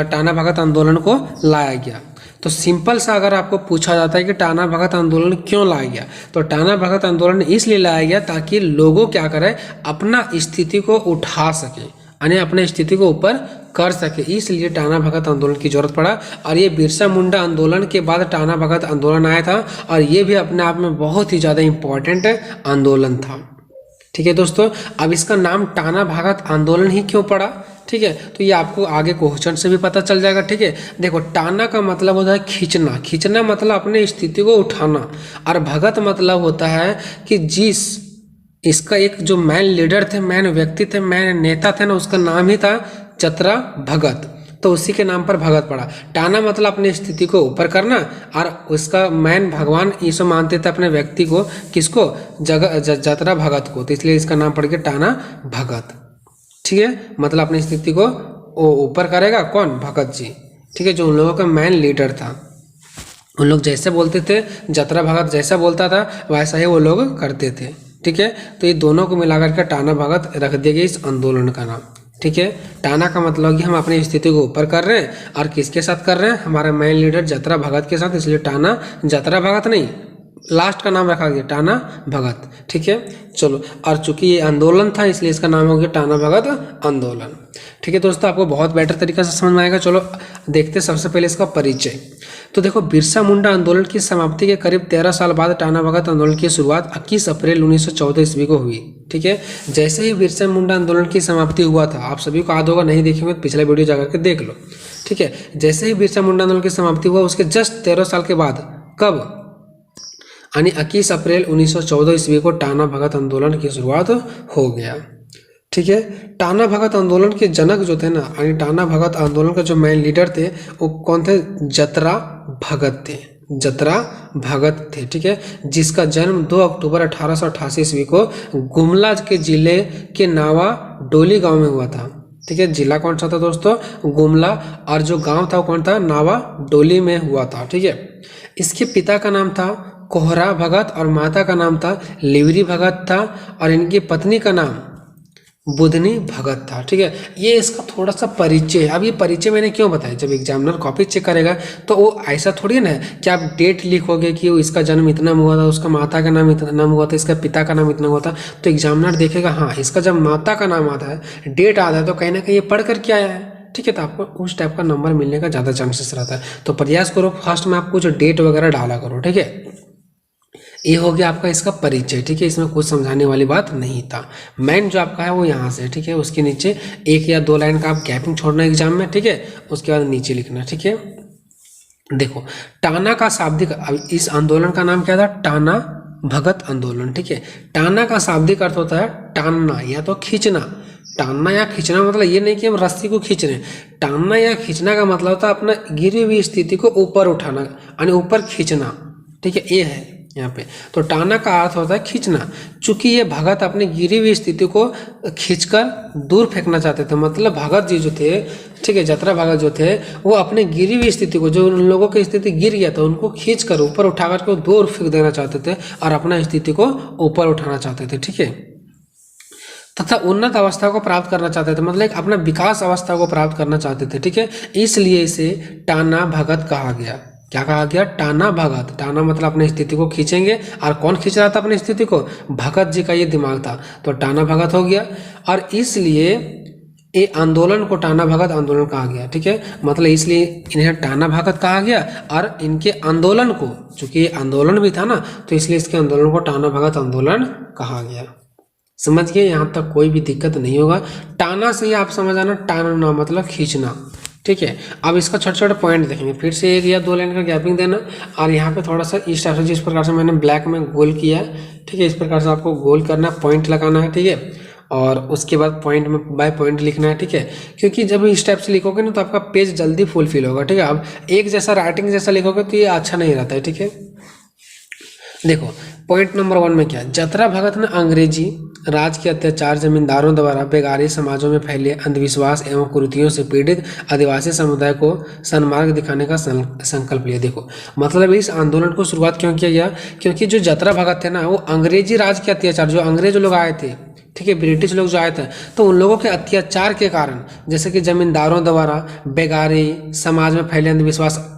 टाना भगत आंदोलन को लाया गया। तो सिंपल सा अगर आपको पूछा जाता है कि टाना भगत आंदोलन क्यों लाया गया, तो टाना भगत आंदोलन इसलिए लाया गया ताकि लोगों क्या करें, अपना स्थिति को उठा सके, यानी अपने स्थिति को ऊपर कर सके, इसलिए टाना भगत आंदोलन की जरूरत पड़ा। और ये बिरसा मुंडा आंदोलन के बाद टाना भगत आंदोलन आया था, और ये भी अपने आप में बहुत ही ज़्यादा इम्पोर्टेंट आंदोलन था, ठीक है दोस्तों। अब इसका नाम टाना भगत आंदोलन ही क्यों पड़ा, ठीक है, तो ये आपको आगे क्वेश्चन से भी पता चल जाएगा, ठीक है। देखो टाना का मतलब होता है खींचना, खींचना मतलब अपने स्थिति को उठाना, और भगत मतलब होता है कि जिस इसका एक जो मैन लीडर थे, मैन व्यक्ति थे, मैन नेता थे ना, उसका नाम ही था जतरा भगत, तो उसी के नाम पर भगत पड़ा। टाना मतलब अपनी स्थिति को ऊपर करना, और उसका मैन भगवान यीशु मानते थे अपने व्यक्ति को, किसको? जतरा भगत को, तो इसलिए इसका नाम पड़ गया टाना भगत, ठीक है। मतलब अपनी स्थिति को ऊपर करेगा कौन? भगत जी, ठीक है, जो उन लोगों का मैन लीडर था। उन लोग जैसे बोलते थे, जतरा भगत जैसा बोलता था वैसा ही वो लोग करते थे, ठीक है। तो ये दोनों को मिलाकर के टाना भगत रख दिया गया इस आंदोलन का नाम, ठीक है। टाना का मतलब कि हम अपनी स्थिति को ऊपर कर रहे हैं, और किसके साथ कर रहे हैं? हमारा मैन लीडर जतरा भगत के साथ, इसलिए टाना जतरा भगत नहीं, लास्ट का नाम रखा गया टाना भगत, ठीक है। चलो, और चूंकि ये आंदोलन था इसलिए इसका नाम हो गया टाना भगत आंदोलन, ठीक है दोस्तों। आपको बहुत बेटर तरीके से समझ में आएगा। चलो देखते सबसे पहले इसका परिचय। तो देखो बिरसा मुंडा आंदोलन की समाप्ति के करीब 13 साल बाद टाना भगत आंदोलन की शुरुआत 21 अप्रैल 1914 ईस्वी को हुई, ठीक है। जैसे ही बिरसा मुंडा आंदोलन की समाप्ति हुआ था, आप सभी को याद होगा, नहीं देखेंगे तो पिछला वीडियो जाकर के देख लो, ठीक है। जैसे ही बिरसा मुंडा आंदोलन की समाप्ति हुआ उसके जस्ट 13 साल के बाद, कब? यानी 21 अप्रैल 1914 ईस्वी को टाना भगत आंदोलन की शुरुआत हो गया, ठीक है। टाना भगत आंदोलन के जनक जो थे ना, यानी टाना भगत आंदोलन का जो मेन लीडर थे वो कौन थे? जतरा भगत थे, जतरा भगत थे, ठीक है। जिसका जन्म 2 अक्टूबर 1888 ईस्वी को गुमला के जिले के नावा डोली गांव में हुआ था, ठीक है। जिला कौन सा था दोस्तों? गुमला, और जो गांव था वो कौन था? नावा डोली में हुआ था, ठीक है। इसके पिता का नाम था कोहरा भगत और माता का नाम था लिवरी भगत था, और इनकी पत्नी का नाम बुधनी भगत था, ठीक है। ये इसका थोड़ा सा परिचय है। अब ये परिचय मैंने क्यों बताया, जब एग्जामिनर कॉपी चेक करेगा तो वो ऐसा थोड़ी ना है कि आप डेट लिखोगे कि इसका जन्म इतना में हुआ था, उसका माता का नाम इतना नाम हुआ था, इसका पिता का नाम इतना हुआ था, तो एग्जामिनर देखेगा हाँ इसका जब माता का नाम आता है, डेट आता है, तो कहीं ना कहीं ये पढ़ कर के आया है, ठीक है। तो आपको उस टाइप का नंबर मिलने का ज़्यादा चांसेस रहता है। तो प्रयास करो फर्स्ट में आप कुछ डेट वगैरह डाला करो, ठीक है। ये हो गया आपका इसका परिचय, ठीक है। इसमें कुछ समझाने वाली बात नहीं था। मेन जो आपका है वो यहाँ से, ठीक है। उसके नीचे 1 या 2 लाइन का आप गैपिंग छोड़ना एग्जाम में, ठीक है। उसके बाद नीचे लिखना, ठीक है। देखो टाना का शाब्दिक, इस आंदोलन का नाम क्या था? टाना भगत आंदोलन, ठीक है। टाना का शाब्दिक अर्थ होता है टानना या तो खींचना, टानना या खींचना मतलब ये नहीं कि हम रस्सी को खींच रहे हैं। टानना या खींचना का मतलब होता है अपना गिरी हुई स्थिति को ऊपर उठाना यानी ऊपर खींचना, ठीक है, ये है यहाँ पे। तो टाना का अर्थ होता है खींचना। चूंकि ये भगत अपनी गिरी हुई स्थिति को खींचकर दूर फेंकना चाहते थे, मतलब भगत जी जो थे, ठीक है, जतरा भगत जो थे, वो अपने गिरी हुई स्थिति को, जो उन लोगों की स्थिति गिर गया था उनको खींचकर ऊपर उठाकर के दूर फेंक देना चाहते थे और अपना स्थिति को ऊपर उठाना चाहते थे, ठीक है, तथा उन्नत अवस्था को प्राप्त करना चाहते थे, मतलब एक अपना विकास अवस्था को प्राप्त करना चाहते थे, ठीक है। इसलिए इसे टाना भगत कहा गया। क्या कहा गया? टाना भगत। टाना मतलब अपनी स्थिति को खींचेंगे, और कौन खींच रहा था अपनी स्थिति को? भगत जी का ये दिमाग था, तो टाना भगत हो गया। और इसलिए ये आंदोलन को टाना भगत आंदोलन कहा गया, ठीक है, मतलब इसलिए इन्हें टाना भगत कहा गया। और इनके आंदोलन को, चूंकि ये आंदोलन भी था ना, तो इसलिए इसके आंदोलन को टाना भगत आंदोलन कहा गया। समझ गए? यहाँ तक कोई भी दिक्कत नहीं होगा। टाना से ही आप समझ आना, टाना मतलब खींचना, ठीक है। अब इसका छोटे छोटे पॉइंट देखेंगे, फिर से 1 या 2 लाइन का गैपिंग देना, और यहाँ पे थोड़ा सा इस टाइप से, जिस प्रकार से मैंने ब्लैक में गोल किया है, ठीक है, इस प्रकार से आपको गोल करना, पॉइंट लगाना है, ठीक है, और उसके बाद पॉइंट में बाय पॉइंट लिखना है, ठीक है, क्योंकि जब इस टाइप से लिखोगे ना तो आपका पेज जल्दी फुलफिल होगा, ठीक है। अब एक जैसा राइटिंग जैसा लिखोगे तो ये अच्छा नहीं रहता है, ठीक है। देखो पॉइंट नंबर 1 में क्या है? जतरा भगत ने अंग्रेजी राज के अत्याचार, जमींदारों द्वारा बेगारी समाजों में फैले अंधविश्वास एवं कुरीतियों से पीड़ित आदिवासी समुदाय को सन्मार्ग दिखाने का संकल्प लिया। देखो मतलब इस आंदोलन को शुरुआत क्यों किया गया? क्योंकि जो जतरा भगत थे ना, वो अंग्रेजी राज के अत्याचार, जो अंग्रेज लोग आए थे, ठीक है, ब्रिटिश लोग जो आए थे, तो उन लोगों के अत्याचार के कारण, जैसे कि जमींदारों द्वारा बेगारी, समाज में फैले अंधविश्वास,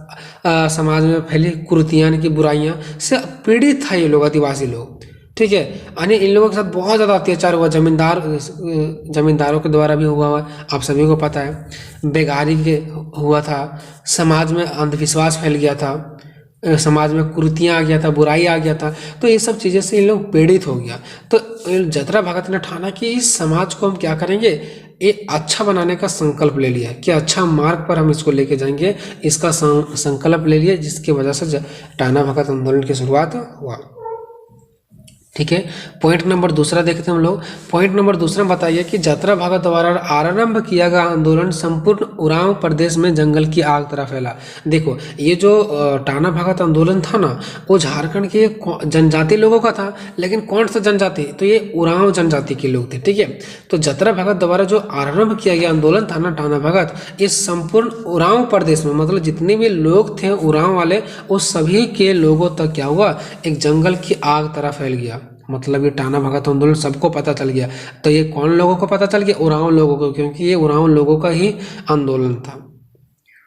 समाज में फैली कुरीतियाँ यानी कि बुराइयाँ से पीड़ित था ये लोग, आदिवासी लोग, ठीक है। यानी इन लोगों के साथ बहुत ज़्यादा अत्याचार हुआ, जमींदारों के द्वारा भी हुआ, आप सभी को पता है। बेगारी के हुआ था, समाज में अंधविश्वास फैल गया था, समाज में कुरीतियाँ आ गया था, बुराई आ गया था, तो ये सब चीज़ें से इन लोग पीड़ित हो गया। तो जतरा भगत ने ठाना कि इस समाज को हम क्या करेंगे, ये अच्छा बनाने का संकल्प ले लिया कि अच्छा मार्ग पर हम इसको लेके जाएंगे, इसका संकल्प ले लिया, जिसकी वजह से टाना भगत आंदोलन की शुरुआत हुआ, ठीक है। पॉइंट नंबर 2 देखते हैं हम लोग। पॉइंट नंबर 2 बताइए कि जतरा भगत द्वारा आरंभ किया गया आंदोलन संपूर्ण उरांव प्रदेश में जंगल की आग तरह फैला। देखो ये जो टाना भगत आंदोलन था ना, वो झारखंड के जनजाति लोगों का था, लेकिन कौन सा जनजाति? तो ये उरांव जनजाति के लोग थे, ठीक है। तो जतरा भगत द्वारा जो आरंभ किया गया आंदोलन था ना, टाना भगत, ये संपूर्ण उरांव प्रदेश में, मतलब जितने भी लोग थे उरांव वाले, उस सभी के लोगों तक क्या हुआ, एक जंगल की आग तरह फैल गया। मतलब ये टाना भगत आंदोलन सबको पता चल गया। तो ये कौन लोगों को पता चल गया? उरांव लोगों को, क्योंकि ये उरांव लोगों का ही आंदोलन था,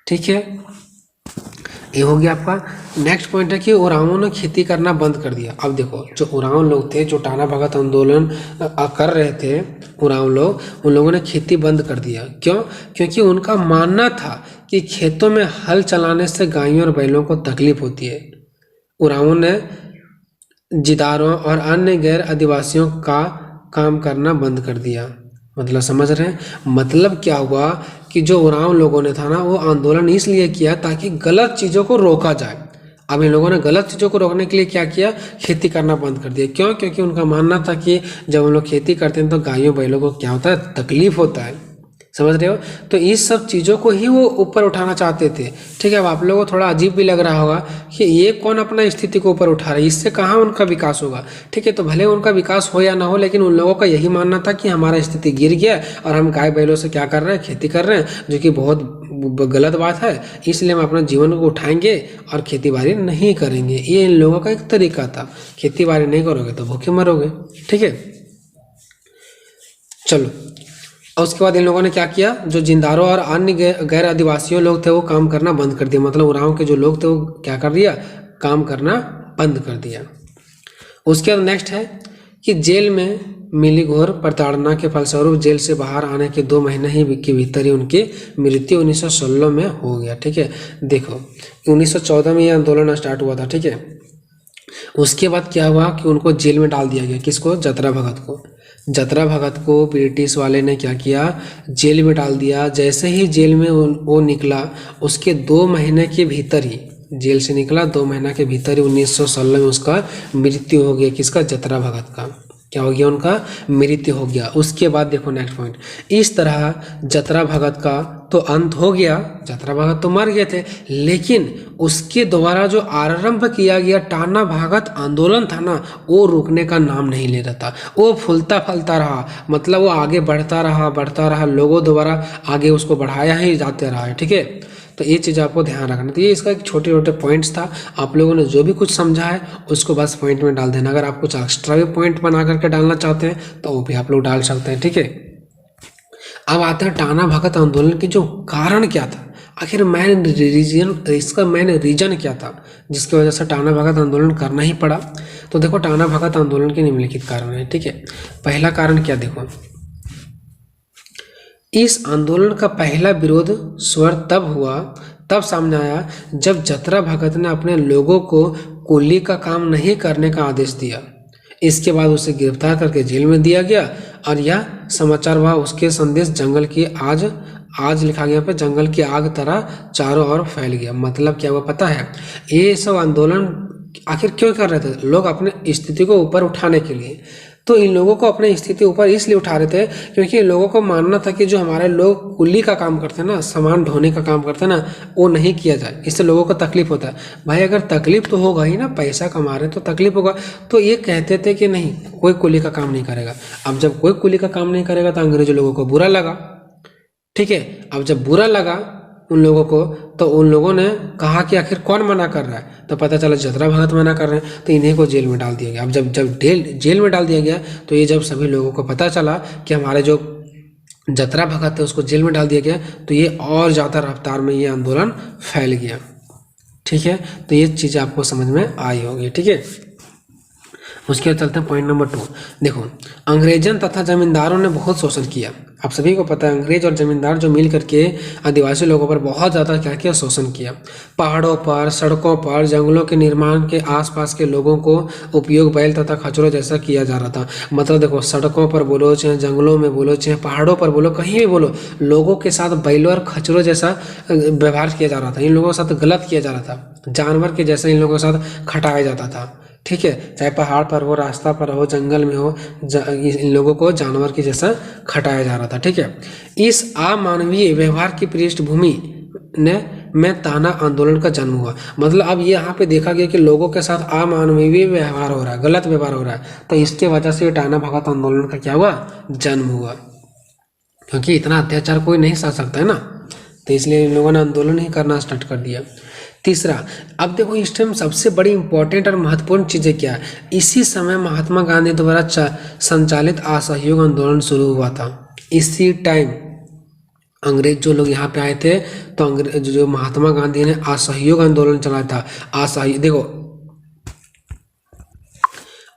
ठीक है। ये हो गया आपका। नेक्स्ट पॉइंट है कि उरांवों ने खेती करना बंद कर दिया। अब देखो जो उरांव लोग थे, जो टाना भगत आंदोलन कर रहे थे उरांव लोग, उन लोगों ने खेती बंद कर दिया। क्यों? क्योंकि उनका मानना था कि खेतों में हल चलाने से गायों और बैलों को तकलीफ होती है। उरांवों ने जिदारों और अन्य गैर आदिवासियों का काम करना बंद कर दिया। मतलब समझ रहे हैं? मतलब क्या हुआ कि जो उरांव लोगों ने था ना, वो आंदोलन इसलिए किया ताकि गलत चीज़ों को रोका जाए। अब इन लोगों ने गलत चीज़ों को रोकने के लिए क्या किया? खेती करना बंद कर दिया। क्यों? क्योंकि उनका मानना था कि जब हम लोग खेती करते हैं तो गायों बैलों को क्या होता है, तकलीफ होता है। समझ रहे हो? तो इस सब चीज़ों को ही वो ऊपर उठाना चाहते थे, ठीक है। अब आप लोगों को थोड़ा अजीब भी लग रहा होगा कि ये कौन अपना स्थिति को ऊपर उठा रहा है, इससे कहाँ उनका विकास होगा, ठीक है। तो भले उनका विकास हो या ना हो, लेकिन उन लोगों का यही मानना था कि हमारा स्थिति गिर गया और हम गाय बैलों से क्या कर रहे हैं, खेती कर रहे हैं, जो कि बहुत गलत बात है। इसलिए हम अपना जीवन को उठाएंगे और खेती बाड़ी नहीं करेंगे। ये इन लोगों का एक तरीका था। खेती बाड़ी नहीं करोगे तो भूखे मरोगे, ठीक है। चलो, और उसके बाद इन लोगों ने क्या किया, जो जिंदारों और अन्य गैर आदिवासियों लोग थे वो काम करना बंद कर दिया। मतलब उरांव के जो लोग थे वो क्या कर दिया, काम करना बंद कर दिया। उसके बाद नेक्स्ट है कि जेल में मिली घोर प्रताड़ना के फलस्वरूप जेल से बाहर आने के 2 महीने ही के भीतर ही उनकी मृत्यु 1916 में हो गया, ठीक है। देखो 1914 में ये आंदोलन स्टार्ट हुआ था, ठीक है। उसके बाद क्या हुआ कि उनको जेल में डाल दिया गया। किसको? जतरा भगत को। जतरा भगत को ब्रिटिश वाले ने क्या किया, जेल में डाल दिया। जैसे ही जेल में वो निकला, उसके 2 महीने के भीतर ही, जेल से निकला 2 महीना के भीतर ही 1916 में उसका मृत्यु हो गया। किसका? जतरा भगत का। क्या हो गया, उनका मृत्यु हो गया। उसके बाद देखो नेक्स्ट पॉइंट, इस तरह जतरा भगत का तो अंत हो गया, जतरा भगत तो मर गए थे, लेकिन उसके द्वारा जो आरंभ किया गया टाना भगत आंदोलन था ना, वो रुकने का नाम नहीं ले रहा था, वो फूलता फलता रहा, मतलब वो आगे बढ़ता रहा, लोगों द्वारा आगे उसको बढ़ाया ही जाते रहा है, ठीक है। तो ये चीज़ आपको ध्यान रखना। तो ये इसका एक छोटे छोटे पॉइंट्स था, आप लोगों ने जो भी कुछ समझा है उसको बस पॉइंट में डाल देना। अगर आप कुछ एक्स्ट्रा भी पॉइंट बना करके डालना चाहते हैं तो वो भी आप लोग डाल सकते हैं, ठीक है। अब आते हैं टाना भगत आंदोलन के जो कारण क्या था, आखिर मेन रीजन, इसका मेन रीजन क्या था जिसकी वजह से टाना भगत आंदोलन करना ही पड़ा। तो देखो टाना भगत आंदोलन के निम्नलिखित कारण है, ठीक है। पहला कारण क्या, देखो इस आंदोलन का पहला विरोध स्वर तब सामने आया जब जतरा भगत ने अपने लोगों को कुली का काम नहीं करने का आदेश दिया। इसके बाद उसे गिरफ्तार करके जेल में दिया गया और यह समाचार वह उसके संदेश जंगल की आज लिखा गया पे जंगल की आग तरह चारों ओर फैल गया। मतलब क्या हुआ पता है, ये सब आंदोलन आखिर क्यों कर रहे थे लोग, अपने स्थिति को ऊपर उठाने के लिए। तो इन लोगों को अपनी स्थिति ऊपर इसलिए उठा रहे थे क्योंकि इन लोगों को मानना था कि जो हमारे लोग कुली का काम करते हैं ना, सामान ढोने का काम करते हैं ना, वो नहीं किया जाए, इससे लोगों को तकलीफ होता है। भाई अगर तकलीफ तो होगा ही ना, पैसा कमा रहे तो तकलीफ होगा। तो ये कहते थे कि नहीं कोई कुली का काम नहीं करेगा। अब जब कोई कुली का काम नहीं करेगा तो अंग्रेज लोगों को बुरा लगा, ठीक है। अब जब बुरा लगा उन लोगों को तो उन लोगों ने कहा कि आखिर कौन मना कर रहा है, तो पता चला जतरा भगत मना कर रहे हैं, तो इन्हीं को जेल में डाल दिया गया। अब जब जेल में डाल दिया गया तो ये जब सभी लोगों को पता चला कि हमारे जो जतरा भगत है उसको जेल में डाल दिया गया, तो ये और ज़्यादा रफ्तार में ये आंदोलन फैल गया, ठीक है। तो ये चीज़ आपको समझ में आई होगी, ठीक है। उसके बाद चलते हैं पॉइंट नंबर 2। देखो अंग्रेजन तथा जमींदारों ने बहुत शोषण किया। आप सभी को पता है अंग्रेज और जमींदार जो मिल करके आदिवासी लोगों पर बहुत ज़्यादा क्या किया, शोषण किया। पहाड़ों पर, सड़कों पर, जंगलों के निर्माण के आसपास के लोगों को उपयोग बैल तथा खच्चरों जैसा किया जा रहा था। मतलब देखो सड़कों पर बोलो, चाहे जंगलों में बोलो, चाहे पहाड़ों पर बोलो, कहीं भी बोलो, लोगों के साथ बैलों और खच्चरों जैसा व्यवहार किया जा रहा था। इन लोगों के साथ गलत किया जा रहा था, जानवर के जैसा इन लोगों के साथ खटाया जाता था, ठीक है। चाहे पहाड़ पर हो, रास्ता पर हो, जंगल में हो, इन लोगों को जानवर की जैसा खटाया जा रहा था, ठीक है। इस अमानवीय व्यवहार की पृष्ठभूमि में ताना आंदोलन का जन्म हुआ। मतलब अब ये यहाँ पे देखा गया कि लोगों के साथ अमानवीय व्यवहार हो रहा है, गलत व्यवहार हो रहा है, तो इसके वजह से टाना भगत आंदोलन का क्या हुआ, जन्म हुआ। क्योंकि इतना अत्याचार कोई नहीं सह सकता है ना, तो इसलिए इन लोगों ने आंदोलन ही करना स्टार्ट कर दिया। तीसरा, अब देखो इस टाइम सबसे बड़ी इंपॉर्टेंट और महत्वपूर्ण चीज़ें क्या है, इसी समय महात्मा गांधी द्वारा संचालित असहयोग आंदोलन शुरू हुआ था। इसी टाइम अंग्रेज जो लोग यहाँ पे आए थे तो अंग्रेज जो महात्मा गांधी ने असहयोग आंदोलन चलाया था। देखो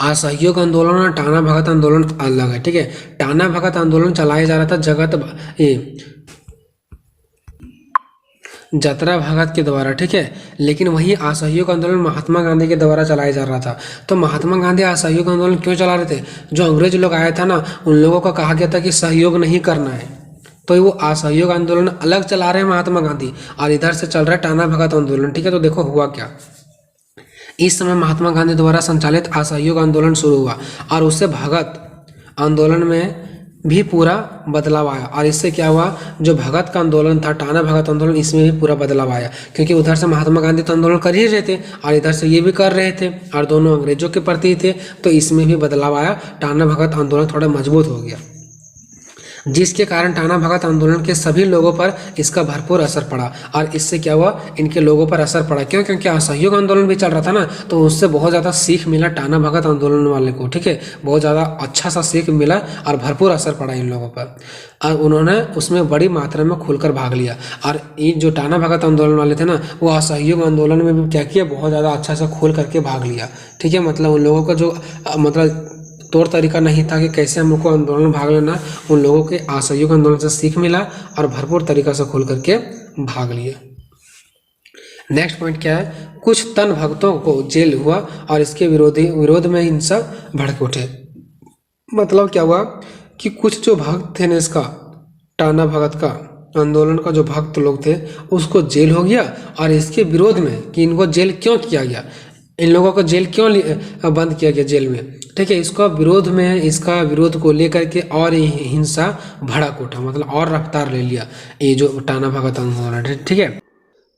असहयोग आंदोलन और टाना भगत आंदोलन अलग है, ठीक है। टाना भगत आंदोलन चलाया जा रहा था जतरा भगत के द्वारा, ठीक है, लेकिन वही असहयोग आंदोलन महात्मा गांधी के द्वारा चलाया जा रहा था। तो महात्मा गांधी असहयोग आंदोलन क्यों चला रहे थे, जो अंग्रेज लोग आए थे ना, उन लोगों को कहा गया था कि सहयोग नहीं करना है, तो वो असहयोग आंदोलन अलग चला रहे हैं महात्मा गांधी, और इधर से चल रहा है टाना भगत आंदोलन, ठीक है। तो देखो हुआ क्या, इस समय महात्मा गांधी द्वारा संचालित असहयोग आंदोलन शुरू हुआ और उससे भगत आंदोलन में भी पूरा बदलाव आया। और इससे क्या हुआ, जो भगत का आंदोलन था, टाना भगत आंदोलन, इसमें भी पूरा बदलाव आया, क्योंकि उधर से महात्मा गांधी तो आंदोलन कर ही रहे थे और इधर से ये भी कर रहे थे और दोनों अंग्रेजों के प्रति थे, तो इसमें भी बदलाव आया। टाना भगत आंदोलन थोड़ा मजबूत हो गया, जिसके कारण टाना भगत आंदोलन के सभी लोगों पर इसका भरपूर असर पड़ा। और इससे क्या हुआ, इनके लोगों पर असर पड़ा, क्यों, क्योंकि असहयोग आंदोलन भी चल रहा था ना, तो उससे बहुत ज़्यादा सीख मिला टाना भगत आंदोलन वाले को, ठीक है। बहुत ज़्यादा अच्छा सा सीख मिला और भरपूर असर पड़ा इन लोगों पर, और उन्होंने उसमें बड़ी मात्रा में खुलकर भाग लिया। और ये जो टाना भगत आंदोलन वाले थे ना, वो असहयोग आंदोलन में भी क्या किया, बहुत ज़्यादा अच्छा सा खुल करके भाग लिया, ठीक है। मतलब उन लोगों का जो मतलब तौर तरीका नहीं था कि कैसे हमको आंदोलन में भाग लेना, उन लोगों के असहयोग आंदोलन से सीख मिला और भरपूर तरीका से खुल करके भाग लिया। नेक्स्ट पॉइंट क्या है, कुछ तन भक्तों को जेल हुआ और इसके विरोध में हिंसा भड़क उठे। मतलब क्या हुआ कि कुछ जो भक्त थे ना, इसका टाना भगत का आंदोलन का जो भक्त लोग थे उसको जेल हो गया, और इसके विरोध में कि इनको जेल क्यों किया गया, इन लोगों को जेल क्यों बंद किया गया जेल में, ठीक है। इसका विरोध में, इसका विरोध को लेकर के और हिंसा भड़क उठा, मतलब और रफ्तार ले लिया ये जो टाना भगत आंदोलन है, ठीक है।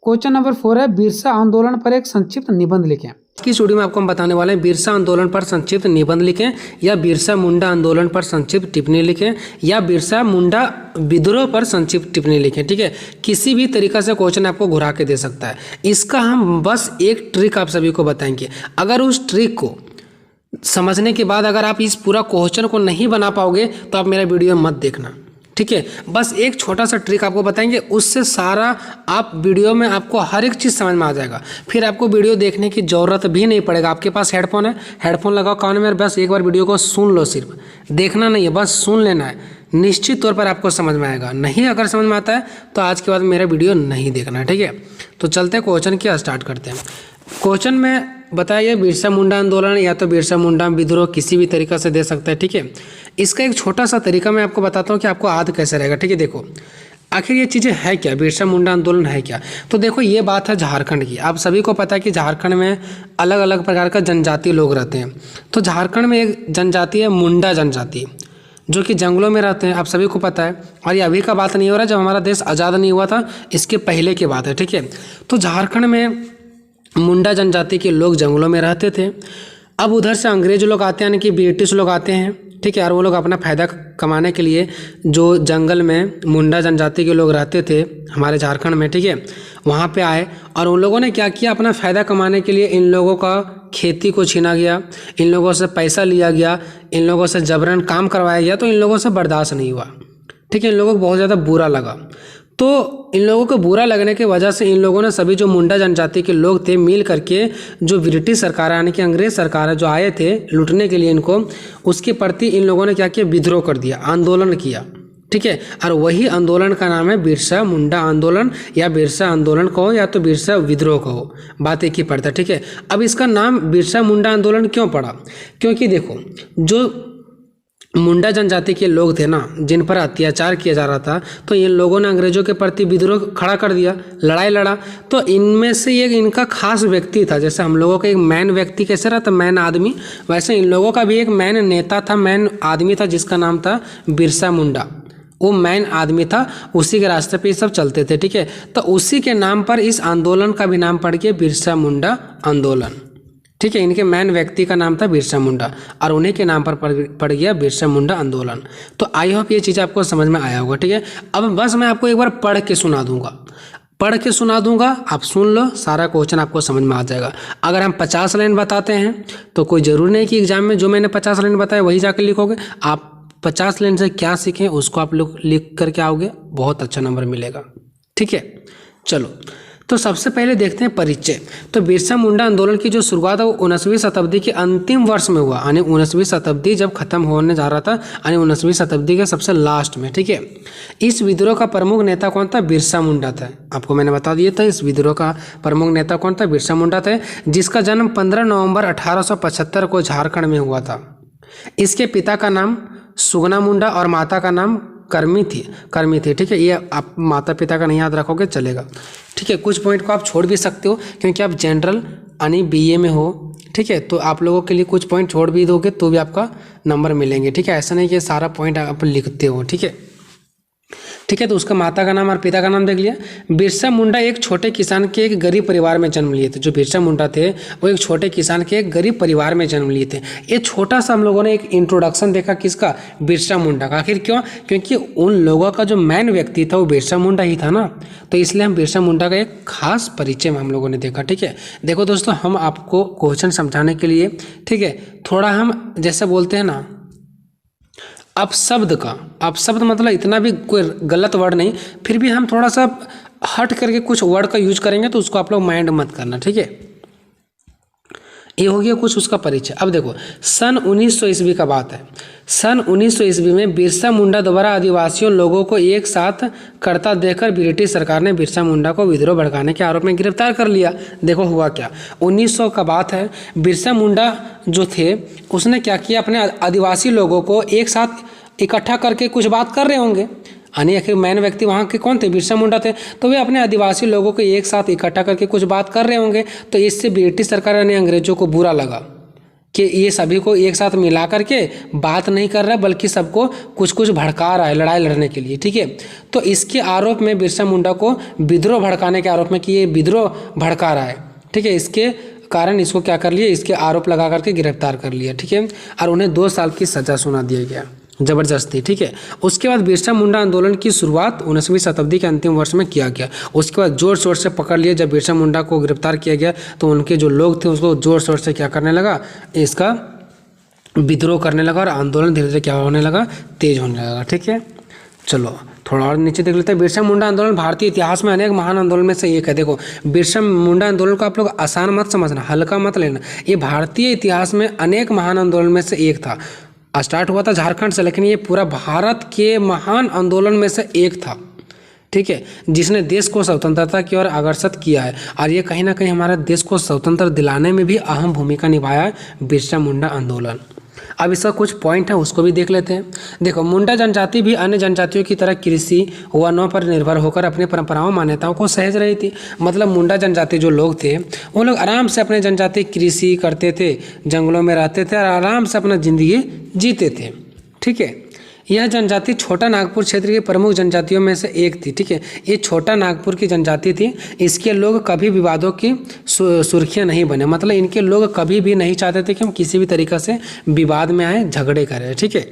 क्वेश्चन नंबर 4 है, बिरसा आंदोलन पर एक संक्षिप्त निबंध लिखें। की वीडियो में आपको हम बताने वाले हैं बिरसा आंदोलन पर संक्षिप्त निबंध लिखें, या बिरसा मुंडा आंदोलन पर संक्षिप्त टिप्पणी लिखें, या बिरसा मुंडा विद्रोह पर संक्षिप्त टिप्पणी लिखें, ठीक है। किसी भी तरीका से क्वेश्चन आपको घुरा के दे सकता है। इसका हम बस एक ट्रिक आप सभी को बताएंगे। अगर उस ट्रिक को समझने के बाद अगर आप इस पूरा क्वेश्चन को नहीं बना पाओगे तो आप मेरा वीडियो मत देखना, ठीक है। बस एक छोटा सा ट्रिक आपको बताएंगे, उससे सारा आप वीडियो में आपको हर एक चीज़ समझ में आ जाएगा। फिर आपको वीडियो देखने की ज़रूरत भी नहीं पड़ेगा। आपके पास हेडफोन है, हेडफोन लगाओ कान में, बस एक बार वीडियो को सुन लो, सिर्फ देखना नहीं है, बस सुन लेना है। निश्चित तौर पर आपको समझ में आएगा। नहीं अगर समझ में आता है तो आज के बाद मेरा वीडियो नहीं देखना, ठीक है। तो चलते हैं क्वेश्चन क्या स्टार्ट करते हैं। क्वेश्चन में बताइए बिरसा मुंडा आंदोलन या तो बिरसा मुंडा विद्रोह किसी भी तरीका से दे सकता है, ठीक है। इसका एक छोटा सा तरीका मैं आपको बताता हूँ कि आपको याद कैसे रहेगा, ठीक है। देखो आखिर ये चीज़ें है क्या, बिरसा मुंडा आंदोलन है क्या। तो देखो ये बात है झारखंड की। आप सभी को पता है कि झारखंड में अलग अलग प्रकार का जनजातीय लोग रहते हैं। तो झारखंड में एक जनजाति है मुंडा जनजाति, जो कि जंगलों में रहते हैं, आप सभी को पता है। और ये अभी का बात नहीं हो रहा, जब हमारा देश आज़ाद नहीं हुआ था इसके पहले की बात है, ठीक है। तो झारखंड में मुंडा जनजाति के लोग जंगलों में रहते थे। अब उधर से अंग्रेज लोग आते हैं, यानी कि ब्रिटिश लोग आते हैं, ठीक है। और वो लोग अपना फ़ायदा कमाने के लिए जो जंगल में मुंडा जनजाति के लोग रहते थे हमारे झारखंड में, ठीक है, वहाँ पे आए। और उन लोगों ने क्या किया, अपना फ़ायदा कमाने के लिए इन लोगों का खेती को छीना गया, इन लोगों से पैसा लिया गया, इन लोगों से जबरन काम करवाया गया। तो इन लोगों से बर्दाश्त नहीं हुआ, ठीक है। इन लोगों को बहुत ज़्यादा बुरा लगा। तो इन लोगों को बुरा लगने की वजह से इन लोगों ने सभी जो मुंडा जनजाति के लोग थे मिल करके जो ब्रिटिश सरकार यानी कि अंग्रेज सरकार जो आए थे लूटने के लिए इनको, उसके प्रति इन लोगों ने क्या किया, विद्रोह कर दिया, आंदोलन किया, ठीक है। और वही आंदोलन का नाम है बिरसा मुंडा आंदोलन, या बिरसा आंदोलन कहो या तो बिरसा विद्रोह कहो, बात एक ही पड़ता है, ठीक है। अब इसका नाम बिरसा मुंडा आंदोलन क्यों पड़ा, क्योंकि देखो जो मुंडा जनजाति के लोग थे ना, जिन पर अत्याचार किया जा रहा था, तो इन लोगों ने अंग्रेजों के प्रति विद्रोह खड़ा कर दिया, लड़ाई लड़ा। तो इनमें से एक इनका खास व्यक्ति था, जैसे हम लोगों का एक मैन व्यक्ति कैसे रहा था, मैन आदमी, वैसे इन लोगों का भी एक मैन नेता था, मैन आदमी था, जिसका नाम था बिरसा मुंडा। वो मैन आदमी था, उसी के रास्ते पे ये सब चलते थे, ठीक है। तो उसी के नाम पर इस आंदोलन का भी नाम पड़ गया बिरसा मुंडा आंदोलन, ठीक है। इनके मैन व्यक्ति का नाम था बिरसा मुंडा और उन्हीं के नाम पर पड़ गया बिरसा मुंडा आंदोलन। तो आई होप ये चीज़ आपको समझ में आया होगा, ठीक है। अब बस मैं आपको एक बार पढ़ के सुना दूंगा, आप सुन लो, सारा क्वेश्चन आपको समझ में आ जाएगा। अगर हम 50 लाइन बताते हैं तो कोई ज़रूरी नहीं कि एग्जाम में जो मैंने 50 लाइन बताया वही जाकर लिखोगे। आप 50 लाइन से क्या सीखें उसको आप लोग लिख करके आओगे, बहुत अच्छा नंबर मिलेगा, ठीक है। चलो तो सबसे पहले देखते हैं परिचय। तो बिरसा मुंडा आंदोलन की जो शुरुआत है वो 19वीं शताब्दी के अंतिम वर्ष में हुआ, यानी 19वीं शताब्दी जब खत्म होने जा रहा था, यानी 19वीं शताब्दी के सबसे लास्ट में, ठीक है। इस विद्रोह का प्रमुख नेता कौन था, बिरसा मुंडा था। आपको मैंने बता दिया था इस विद्रोह का प्रमुख नेता कौन था, बिरसा मुंडा था, जिसका जन्म 15 नवंबर 1875 को झारखंड में हुआ था। इसके पिता का नाम सुगना मुंडा और माता का नाम कर्मी थी, ठीक है। ये आप माता पिता का नहीं याद रखोगे चलेगा, ठीक है। कुछ पॉइंट को आप छोड़ भी सकते हो क्योंकि आप जनरल यानी बीए में हो, ठीक है। तो आप लोगों के लिए कुछ पॉइंट छोड़ भी दोगे तो भी आपका नंबर मिलेंगे, ठीक है। ऐसा नहीं कि सारा पॉइंट आप लिखते हो, ठीक है। तो उसका माता का नाम और पिता का नाम देख लिया। बिरसा मुंडा एक छोटे किसान के एक गरीब परिवार में जन्म लिए थे। जो बिरसा मुंडा थे वो एक छोटे किसान के एक गरीब परिवार में जन्म लिए थे। ये छोटा सा हम लोगों ने एक इंट्रोडक्शन देखा किसका, बिरसा मुंडा का। आखिर क्यों, क्योंकि उन लोगों का जो मेन व्यक्ति था वो बिरसा मुंडा ही था ना, तो इसलिए हम बिरसा मुंडा का एक खास परिचय हम लोगों ने देखा, ठीक है। देखो दोस्तों, हम आपको क्वेश्चन समझाने के लिए, ठीक है, थोड़ा हम जैसे बोलते हैं ना अपशब्द मतलब इतना भी कोई गलत वर्ड नहीं, फिर भी हम थोड़ा सा हट करके कुछ वर्ड का यूज करेंगे तो उसको आप लोग माइंड मत करना, ठीक है। ये हो गया कुछ उसका परिचय। अब देखो सन 1900 ईस्वी का बात है। सन 1900 ईस्वी में बिरसा मुंडा द्वारा आदिवासियों लोगों को एक साथ करता देखकर ब्रिटिश सरकार ने बिरसा मुंडा को विद्रोह भड़काने के आरोप में गिरफ्तार कर लिया। देखो हुआ क्या, 1900 का बात है। बिरसा मुंडा जो थे उसने क्या किया, अपने आदिवासी लोगों को एक साथ इकट्ठा करके कुछ बात कर रहे होंगे यानी आखिर मेन व्यक्ति वहाँ के कौन थे, बिरसा मुंडा थे। तो वे अपने आदिवासी लोगों को एक साथ इकट्ठा करके कुछ बात कर रहे होंगे। तो इससे ब्रिटिश सरकार यानी अंग्रेजों को बुरा लगा कि ये सभी को एक साथ मिला करके बात नहीं कर रहा, बल्कि सबको कुछ कुछ भड़का रहा है लड़ाई लड़ने के लिए, ठीक है। तो इसके आरोप में बिरसा मुंडा को विद्रोह भड़काने के आरोप में कि ये विद्रोह भड़का रहा है, ठीक है, इसके कारण इसको क्या कर लिया, इसके आरोप लगा करके गिरफ्तार कर लिया, ठीक है। और उन्हें 2 साल की सजा सुना दिया गया जबरदस्ती, ठीक है। उसके बाद बिरसा मुंडा आंदोलन की शुरुआत 19वीं शताब्दी के अंतिम वर्ष में किया गया। उसके बाद जोर शोर से पकड़ लिया। जब बिरसा मुंडा को गिरफ्तार किया गया तो उनके जो लोग थे उसको जोर शोर से क्या करने लगा, इसका विद्रोह करने लगा और आंदोलन धीरे धीरे क्या होने लगा, तेज होने लगा, ठीक है। चलो थोड़ा और नीचे देख लेते हैं। बिरसा मुंडा आंदोलन भारतीय इतिहास में अनेक महान आंदोलन में से एक है। देखो बिरसा मुंडा आंदोलन को आप लोग आसान मत समझना, हल्का मत लेना। ये भारतीय इतिहास में अनेक महान आंदोलन में से एक था। स्टार्ट हुआ था झारखंड से, लेकिन ये पूरा भारत के महान आंदोलन में से एक था, ठीक है, जिसने देश को स्वतंत्रता की ओर अग्रसर किया है। और ये कहीं ना कहीं हमारे देश को स्वतंत्र दिलाने में भी अहम भूमिका निभाया है बिरसा मुंडा आंदोलन। अब इसका कुछ पॉइंट है उसको भी देख लेते हैं। देखो मुंडा जनजाति भी अन्य जनजातियों की तरह कृषि वनों पर निर्भर होकर अपनी परंपराओं मान्यताओं को सहेज रही थी। मतलब मुंडा जनजाति जो लोग थे वो लोग आराम से अपने जनजाति कृषि करते थे, जंगलों में रहते थे और आराम से अपना जिंदगी जीते थे, ठीक है। यह जनजाति छोटा नागपुर क्षेत्र की प्रमुख जनजातियों में से एक थी, ठीक है। ये छोटा नागपुर की जनजाति थी। इसके लोग कभी विवादों की सुर्खियां नहीं बने। मतलब इनके लोग कभी भी नहीं चाहते थे कि हम किसी भी तरीक़े से विवाद में आए, झगड़े करें, ठीक है।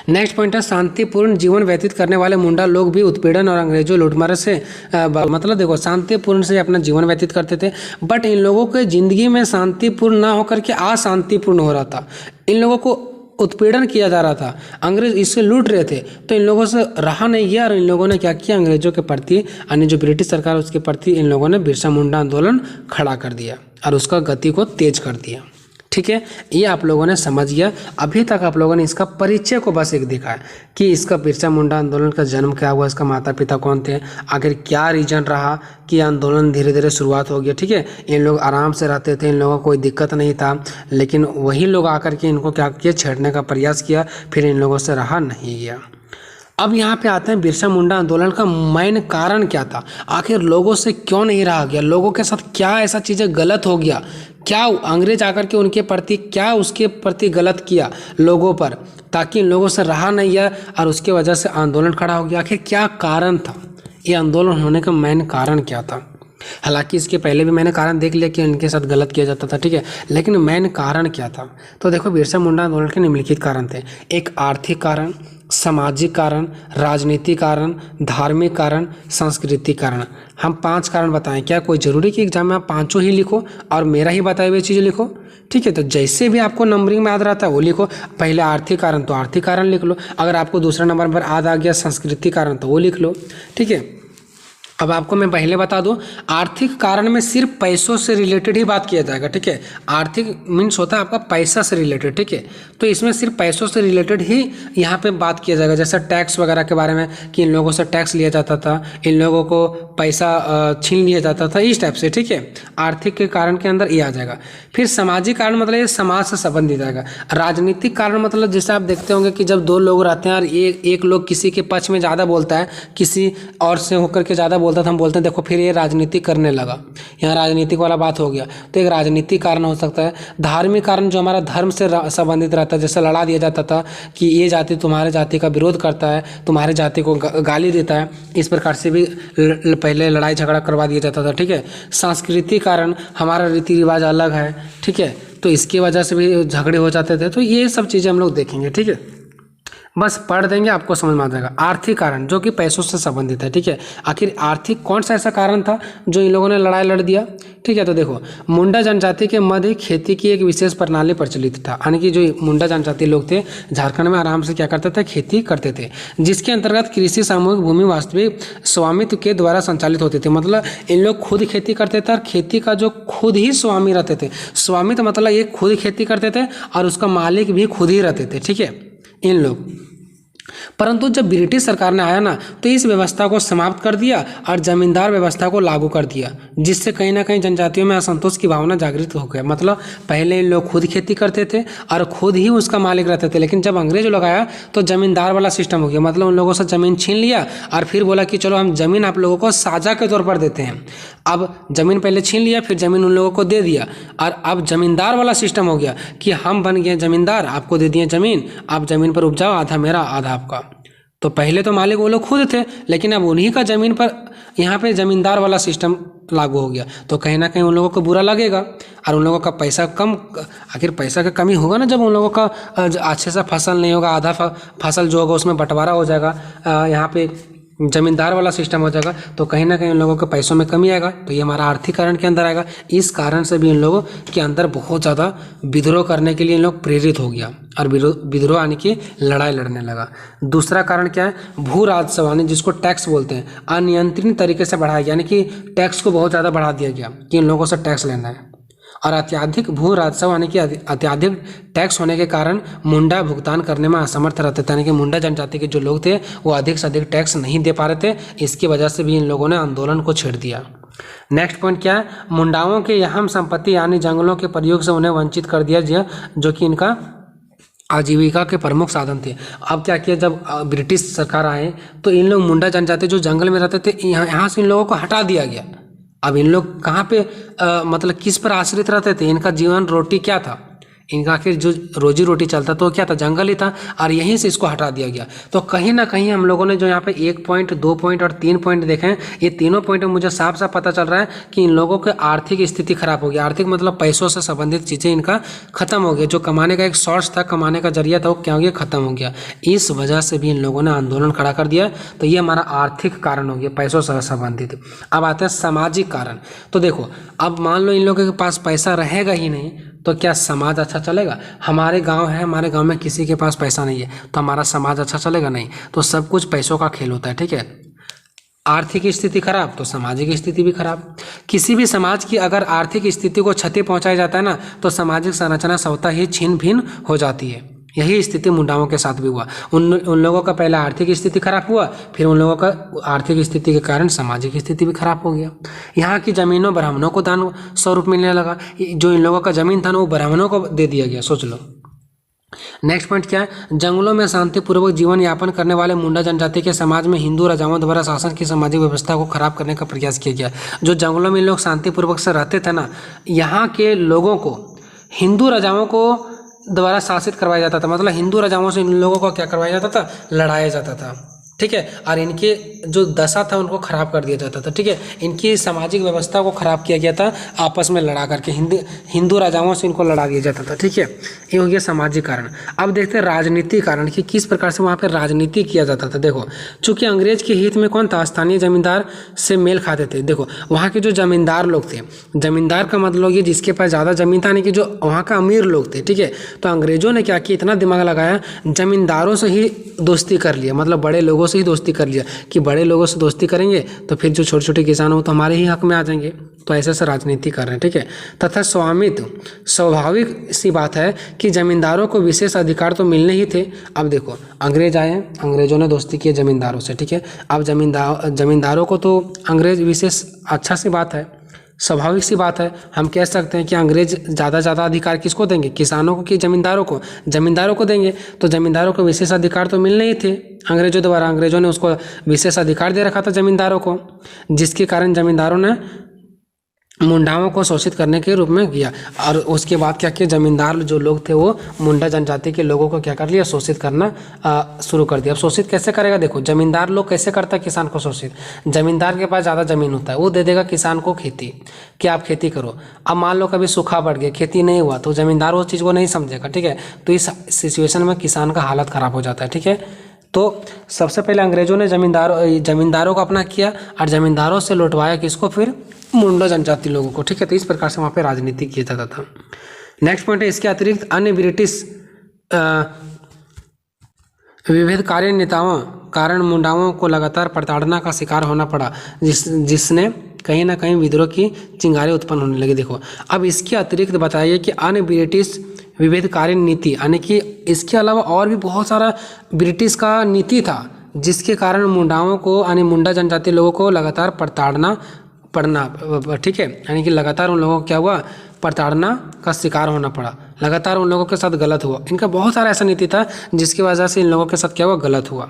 नेक्स्ट पॉइंट है शांतिपूर्ण जीवन व्यतीत करने वाले मुंडा लोग भी उत्पीड़न और अंग्रेजों लूटमारे से मतलब देखो शांतिपूर्ण से अपना जीवन व्यतीत करते थे, बट इन लोगों के ज़िंदगी में शांतिपूर्ण ना होकर के अशांतिपूर्ण हो रहा था। इन लोगों को उत्पीड़न किया जा रहा था, अंग्रेज इससे लूट रहे थे, तो इन लोगों से रहा नहीं गया और इन लोगों ने क्या किया, अंग्रेजों के प्रति यानी जो ब्रिटिश सरकार उसके प्रति इन लोगों ने बिरसा मुंडा आंदोलन खड़ा कर दिया और उसका गति को तेज कर दिया, ठीक है। ये आप लोगों ने समझ गया। अभी तक आप लोगों ने इसका परिचय को बस एक देखा है कि इसका बिरसा मुंडा आंदोलन का जन्म क्या हुआ, इसका माता पिता कौन थे, आखिर क्या रीजन रहा कि आंदोलन धीरे धीरे शुरुआत हो गया, ठीक है। इन लोग आराम से रहते थे, इन लोगों को कोई दिक्कत नहीं था, लेकिन वही लोग आकर के इनको क्या किया, छेड़ने का प्रयास किया, फिर इन लोगों से रहा नहीं गया। अब यहाँ पे आते हैं बिरसा मुंडा आंदोलन का मेन कारण क्या था, आखिर लोगों से क्यों नहीं रहा गया, लोगों के साथ क्या ऐसा चीज़ें गलत हो गया, क्या अंग्रेज आकर के उनके प्रति क्या उसके प्रति गलत किया लोगों पर, ताकि इन लोगों से रहा नहीं गया और उसके वजह से आंदोलन खड़ा हो गया। आखिर क्या कारण था, ये आंदोलन होने का मेन कारण क्या था। हालांकि इसके पहले भी मैंने कारण देख लिया कि इनके साथ गलत किया जाता था, ठीक है, लेकिन मेन कारण क्या था। तो देखो बिरसा मुंडा आंदोलन के निम्नलिखित कारण थे। एक आर्थिक कारण, सामाजिक कारण, राजनीतिक कारण, धार्मिक कारण, सांस्कृतिक कारण। हम 5 कारण बताएं। क्या कोई ज़रूरी कि एग्जाम में आप 5 ही लिखो और मेरा ही बताए हुए चीज़ें लिखो, ठीक है। तो जैसे भी आपको नंबरिंग में याद रहता है वो लिखो। पहले आर्थिक कारण तो आर्थिक कारण लिख लो, अगर आपको दूसरा नंबर पर याद आ गया सांस्कृतिक कारण तो वो लिख लो, ठीक है। अब आपको मैं पहले बता दूं, आर्थिक कारण में सिर्फ पैसों से रिलेटेड ही बात किया जाएगा, ठीक है। आर्थिक मीन्स होता है आपका पैसा से रिलेटेड, ठीक है। तो इसमें सिर्फ पैसों से रिलेटेड ही यहाँ पे बात किया जाएगा, जैसे टैक्स वगैरह के बारे में कि इन लोगों से टैक्स लिया जाता था, इन लोगों को पैसा छीन लिया जाता था, इस टाइप से, ठीक है। आर्थिक के कारण के अंदर ये आ जाएगा। फिर सामाजिक कारण मतलब ये समाज से संबंधित आएगा। राजनीतिक कारण मतलब जैसे आप देखते होंगे कि जब 2 लोग रहते हैं और एक लोग किसी के पक्ष में ज़्यादा बोलता है, किसी और से होकर के ज़्यादा बोलता था, हम बोलते हैं देखो फिर ये राजनीति करने लगा, यहाँ राजनीतिक वाला बात हो गया, तो एक राजनीतिक कारण हो सकता है। धार्मिक कारण जो हमारा धर्म से संबंधित रहता है, जैसे लड़ा दिया जाता था कि ये जाति तुम्हारे जाति का विरोध करता है, तुम्हारे जाति को गाली देता है, इस प्रकार से भी पहले लड़ाई झगड़ा करवा दिया जाता था, ठीक है। सांस्कृतिक कारण, हमारा रीति रिवाज अलग है, ठीक है, तो इसकी वजह से भी झगड़े हो जाते थे। तो ये सब चीज़ें हम लोग देखेंगे, ठीक है, बस पढ़ देंगे आपको समझ में आ जाएगा। आर्थिक कारण जो कि पैसों से संबंधित है, ठीक है। आखिर आर्थिक कौन सा ऐसा कारण था जो इन लोगों ने लड़ाई लड़ दिया, ठीक है। तो देखो मुंडा जनजाति के मध्य खेती की एक विशेष प्रणाली प्रचलित था, यानी कि जो मुंडा जनजाति लोग थे झारखंड में आराम से क्या करते थे, खेती करते थे, जिसके अंतर्गत कृषि सामूहिक भूमि वास्तविक स्वामित्व के द्वारा संचालित होते थे। मतलब इन लोग खुद खेती करते थे और खेती का जो खुद ही स्वामी रहते थे। स्वामित्व मतलब ये खुद खेती करते थे और उसका मालिक भी खुद ही रहते थे, ठीक है। इन लोग परंतु जब ब्रिटिश सरकार ने आया ना तो इस व्यवस्था को समाप्त कर दिया और जमींदार व्यवस्था को लागू कर दिया, जिससे कहीं ना कहीं जनजातियों में असंतोष की भावना जागृत हो गया। मतलब पहले इन लोग खुद खेती करते थे और खुद ही उसका मालिक रहते थे, लेकिन जब अंग्रेज लोग आया तो जमींदार वाला सिस्टम हो गया। मतलब उन लोगों से ज़मीन छीन लिया और फिर बोला कि चलो हम ज़मीन आप लोगों को साझा के तौर पर देते हैं। अब ज़मीन पहले छीन लिया, फिर ज़मीन उन लोगों को दे दिया और अब जमींदार वाला सिस्टम हो गया कि हम बन गए जमींदार, आपको दे दिए ज़मीन, आप ज़मीन पर उपजाओ, आधा मेरा आधा आपका। तो पहले तो मालिक वो लोग खुद थे, लेकिन अब उन्हीं का ज़मीन पर यहाँ पे ज़मींदार वाला सिस्टम लागू हो गया। तो कहीं ना कहीं उन लोगों को बुरा लगेगा और उन लोगों का पैसा कम, आखिर पैसा का कमी होगा ना जब उन लोगों का अच्छे से फसल नहीं होगा, आधा फसल जो होगा उसमें बंटवारा हो जाएगा, यहाँ पे जमींदार वाला सिस्टम हो जाएगा, तो कहीं ना कहीं उन लोगों के पैसों में कमी आएगा। तो ये हमारा आर्थिक कारण के अंदर आएगा। इस कारण से भी इन लोगों के अंदर बहुत ज़्यादा विद्रोह करने के लिए इन लोग प्रेरित हो गया और विद्रोह यानी कि लड़ाई लड़ने लगा। दूसरा कारण क्या है? भू राजस्व यानी जिसको टैक्स बोलते हैं, अनियंत्रित तरीके से बढ़ाया गया, यानी कि टैक्स को बहुत ज़्यादा बढ़ा दिया गया कि इन लोगों से टैक्स लेना है। और अत्याधिक भू राजस्व यानी कि अत्याधिक टैक्स होने के कारण मुंडा भुगतान करने में असमर्थ रहते थे, यानी कि मुंडा जनजाति के जो लोग थे वो अधिक से अधिक टैक्स नहीं दे पा रहे थे। इसकी वजह से भी इन लोगों ने आंदोलन को छेड़ दिया। नेक्स्ट पॉइंट क्या है? मुंडाओं के अहम संपत्ति यानी जंगलों के प्रयोग से उन्हें वंचित कर दिया गया, जो कि इनका आजीविका के प्रमुख साधन थे। अब क्या किया, जब ब्रिटिश सरकार आए तो इन लोग मुंडा जनजाति जो जंगल में रहते थे यहाँ से इन लोगों को हटा दिया गया। अब इन लोग कहाँ पे मतलब किस पर आश्रित रहते थे? इनका जीवन रोटी क्या था? इनका आखिर जो रोजी रोटी चलता तो क्या था? जंगल ही था, और यहीं से इसको हटा दिया गया। तो कहीं ना कहीं हम लोगों ने जो यहाँ पे 1 पॉइंट, 2 पॉइंट और 3 पॉइंट देखे हैं, ये तीनों पॉइंट में मुझे साफ साफ पता चल रहा है कि इन लोगों की आर्थिक स्थिति खराब हो गई। आर्थिक मतलब पैसों से संबंधित चीज़ें इनका खत्म हो गया। जो कमाने का एक सोर्स था, कमाने का जरिया था, वो क्या हो गया? खत्म हो गया। इस वजह से भी इन लोगों ने आंदोलन खड़ा कर दिया। तो ये हमारा आर्थिक कारण हो गया, पैसों से संबंधित। अब आते हैं सामाजिक कारण। तो देखो, अब मान लो इन लोगों के पास पैसा रहेगा ही नहीं तो क्या समाज अच्छा चलेगा? हमारे गांव है, हमारे गांव में किसी के पास पैसा नहीं है तो हमारा समाज अच्छा चलेगा? नहीं। तो सब कुछ पैसों का खेल होता है, ठीक है। आर्थिक स्थिति खराब तो सामाजिक स्थिति भी खराब। किसी भी समाज की अगर आर्थिक स्थिति को क्षति पहुंचाया जाता है ना तो सामाजिक संरचना स्वतः ही छिन्न भिन्न हो जाती है। यही स्थिति मुंडाओं के साथ भी हुआ। उन लोगों का पहले आर्थिक स्थिति खराब हुआ, फिर उन लोगों का आर्थिक स्थिति के कारण सामाजिक स्थिति भी खराब हो गया। यहाँ की जमीनों ब्राह्मणों को दान स्वरूप मिलने लगा। जो इन लोगों का जमीन था ना वो ब्राह्मणों को दे दिया गया, सोच लो। नेक्स्ट पॉइंट क्या है? जंगलों में शांतिपूर्वक जीवन यापन करने वाले मुंडा जनजाति के समाज में हिंदू राजाओं द्वारा शासन की सामाजिक व्यवस्था को खराब करने का प्रयास किया गया। जो जंगलों में लोग शांतिपूर्वक से रहते थे ना, यहाँ के लोगों को हिंदू राजाओं को द्वारा शासित करवाया जाता था। मतलब हिंदू राजाओं से इन लोगों को क्या करवाया जाता था? लड़ाया जाता था, ठीक है। और इनके जो दशा था उनको खराब कर दिया जाता था, ठीक है। इनकी सामाजिक व्यवस्था को खराब किया गया था आपस में लड़ा करके, हिंदू राजाओं से इनको लड़ा दिया जाता था, ठीक है। ये हो गया सामाजिक कारण। अब देखते हैं राजनीतिक कारण कि किस प्रकार से वहाँ पर राजनीति किया जाता था। देखो, चूंकि अंग्रेज के हित में कौन था? स्थानीय जमींदार से मेल खाते थे। देखो, वहाँ के जो जमींदार लोग थे, जमींदार का मतलब ये जिसके पास ज़्यादा जमीन था, यानी कि जो वहाँ का अमीर लोग थे, ठीक है। तो अंग्रेजों ने क्या किया? इतना दिमाग लगाया, जमींदारों से ही दोस्ती कर लिया। मतलब बड़े लोगों से ही दोस्ती कर लिया कि बड़े लोगों से दोस्ती करेंगे तो फिर जो छोटे छोटे किसान हो तो हमारे ही हक में आ जाएंगे। तो ऐसे से राजनीति कर रहे हैं, ठीक है। तथा स्वामित्व, स्वाभाविक सी बात है कि जमींदारों को विशेष अधिकार तो मिलने ही थे। अब देखो, अंग्रेज आए, अंग्रेजों ने दोस्ती की जमींदारों से, ठीक है। अब जमींदारों को तो अंग्रेज विशेष अच्छा सी बात है, स्वाभाविक सी बात है। हम कह सकते हैं कि अंग्रेज ज़्यादा अधिकार किसको देंगे? किसानों को कि जमींदारों को? जमींदारों को देंगे। तो जमींदारों को विशेष अधिकार तो मिलने ही थे अंग्रेजों द्वारा। अंग्रेजों ने उसको विशेष अधिकार दे रखा था जमींदारों को, जिसके कारण जमींदारों ने मुंडाओं को शोषित करने के रूप में किया। और उसके बाद क्या किया? जमींदार जो लोग थे वो मुंडा जनजाति के लोगों को क्या कर लिया? शोषित करना शुरू कर दिया। अब शोषित कैसे करेगा? देखो, जमींदार लोग कैसे करता है किसान को शोषित? जमींदार के पास ज़्यादा जमीन होता है, वो दे देगा किसान को खेती कि आप खेती करो। अब मान लो कभी सूखा पड़ गया, खेती नहीं हुआ, तो जमींदार उस चीज़ को नहीं समझेगा, ठीक है। तो इस सिचुएशन में किसान का हालत ख़राब हो जाता है, ठीक है। तो सबसे पहले अंग्रेजों ने जमींदारों को अपना किया और जमींदारों से लौटवाया किसको? फिर मुंडा जनजाति लोगों को, ठीक है। तो इस प्रकार से वहाँ पे राजनीति किया जाता था। नेक्स्ट पॉइंट है, इसके अतिरिक्त अन्य ब्रिटिश विभेदकारी नेताओं कारण मुंडाओं को लगातार प्रताड़ना का शिकार होना पड़ा, जिसने कहीं ना कहीं विद्रोह की चिंगारी उत्पन्न होने लगी। देखो, अब इसके अतिरिक्त बताइए कि अन्य ब्रिटिश विभेदकारी नीति, यानी कि इसके अलावा और भी बहुत सारा ब्रिटिश का नीति था जिसके कारण मुंडाओं को यानी मुंडा जनजाति लोगों को लगातार प्रताड़ना पड़ना, ठीक है, यानी कि लगातार उन लोगों को क्या हुआ, प्रताड़ना का शिकार होना पड़ा, लगातार उन लोगों के साथ गलत हुआ। इनका बहुत सारा ऐसा नीति था जिसकी वजह से इन लोगों के साथ क्या हुआ, गलत हुआ,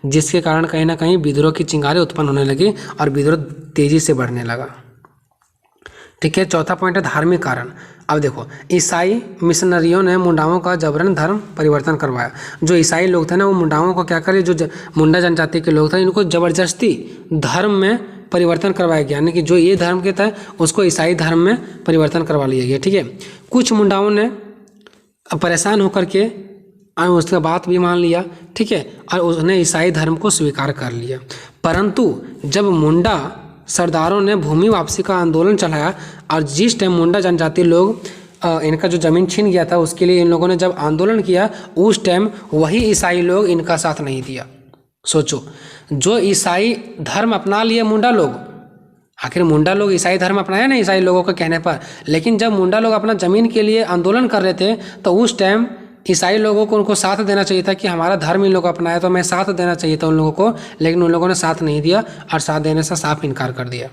जिसके कारण कहीं ना कहीं विद्रोह की चिंगारी उत्पन्न होने लगी और विद्रोह तेजी से बढ़ने लगा। ठीक है, चौथा पॉइंट है धार्मिक कारण। अब देखो, ईसाई मिशनरियों ने मुंडाओं का जबरन धर्म परिवर्तन करवाया। जो ईसाई लोग थे ना, वो मुंडाओं को क्या करे, जो मुंडा जनजाति के लोग थे, इनको जबरदस्ती धर्म में परिवर्तन करवाया गया, यानी कि जो ये धर्म के था उसको ईसाई धर्म में परिवर्तन करवा लिया गया। ठीक है, कुछ मुंडाओं ने परेशान होकर के उसका बात भी मान लिया, ठीक है, और उसने ईसाई धर्म को स्वीकार कर लिया। परंतु जब मुंडा सरदारों ने भूमि वापसी का आंदोलन चलाया और जिस टाइम मुंडा जनजाति लोग इनका जो ज़मीन छीन गया था उसके लिए इन लोगों ने जब आंदोलन किया, उस टाइम वही ईसाई लोग इनका साथ नहीं दिया। सोचो, जो ईसाई धर्म अपना लिए मुंडा लोग, आखिर मुंडा लोग ईसाई धर्म अपनाया ना ईसाई लोगों के कहने पर, लेकिन जब मुंडा लोग अपना ज़मीन के लिए आंदोलन कर रहे थे तो उस टाइम ईसाई लोगों को उनको साथ देना चाहिए था कि हमारा धर्म इन लोगों को अपनाया, तो हमें साथ देना चाहिए था उन लोगों को, लेकिन उन लोगों ने साथ नहीं दिया और साथ देने से साफ इनकार कर दिया।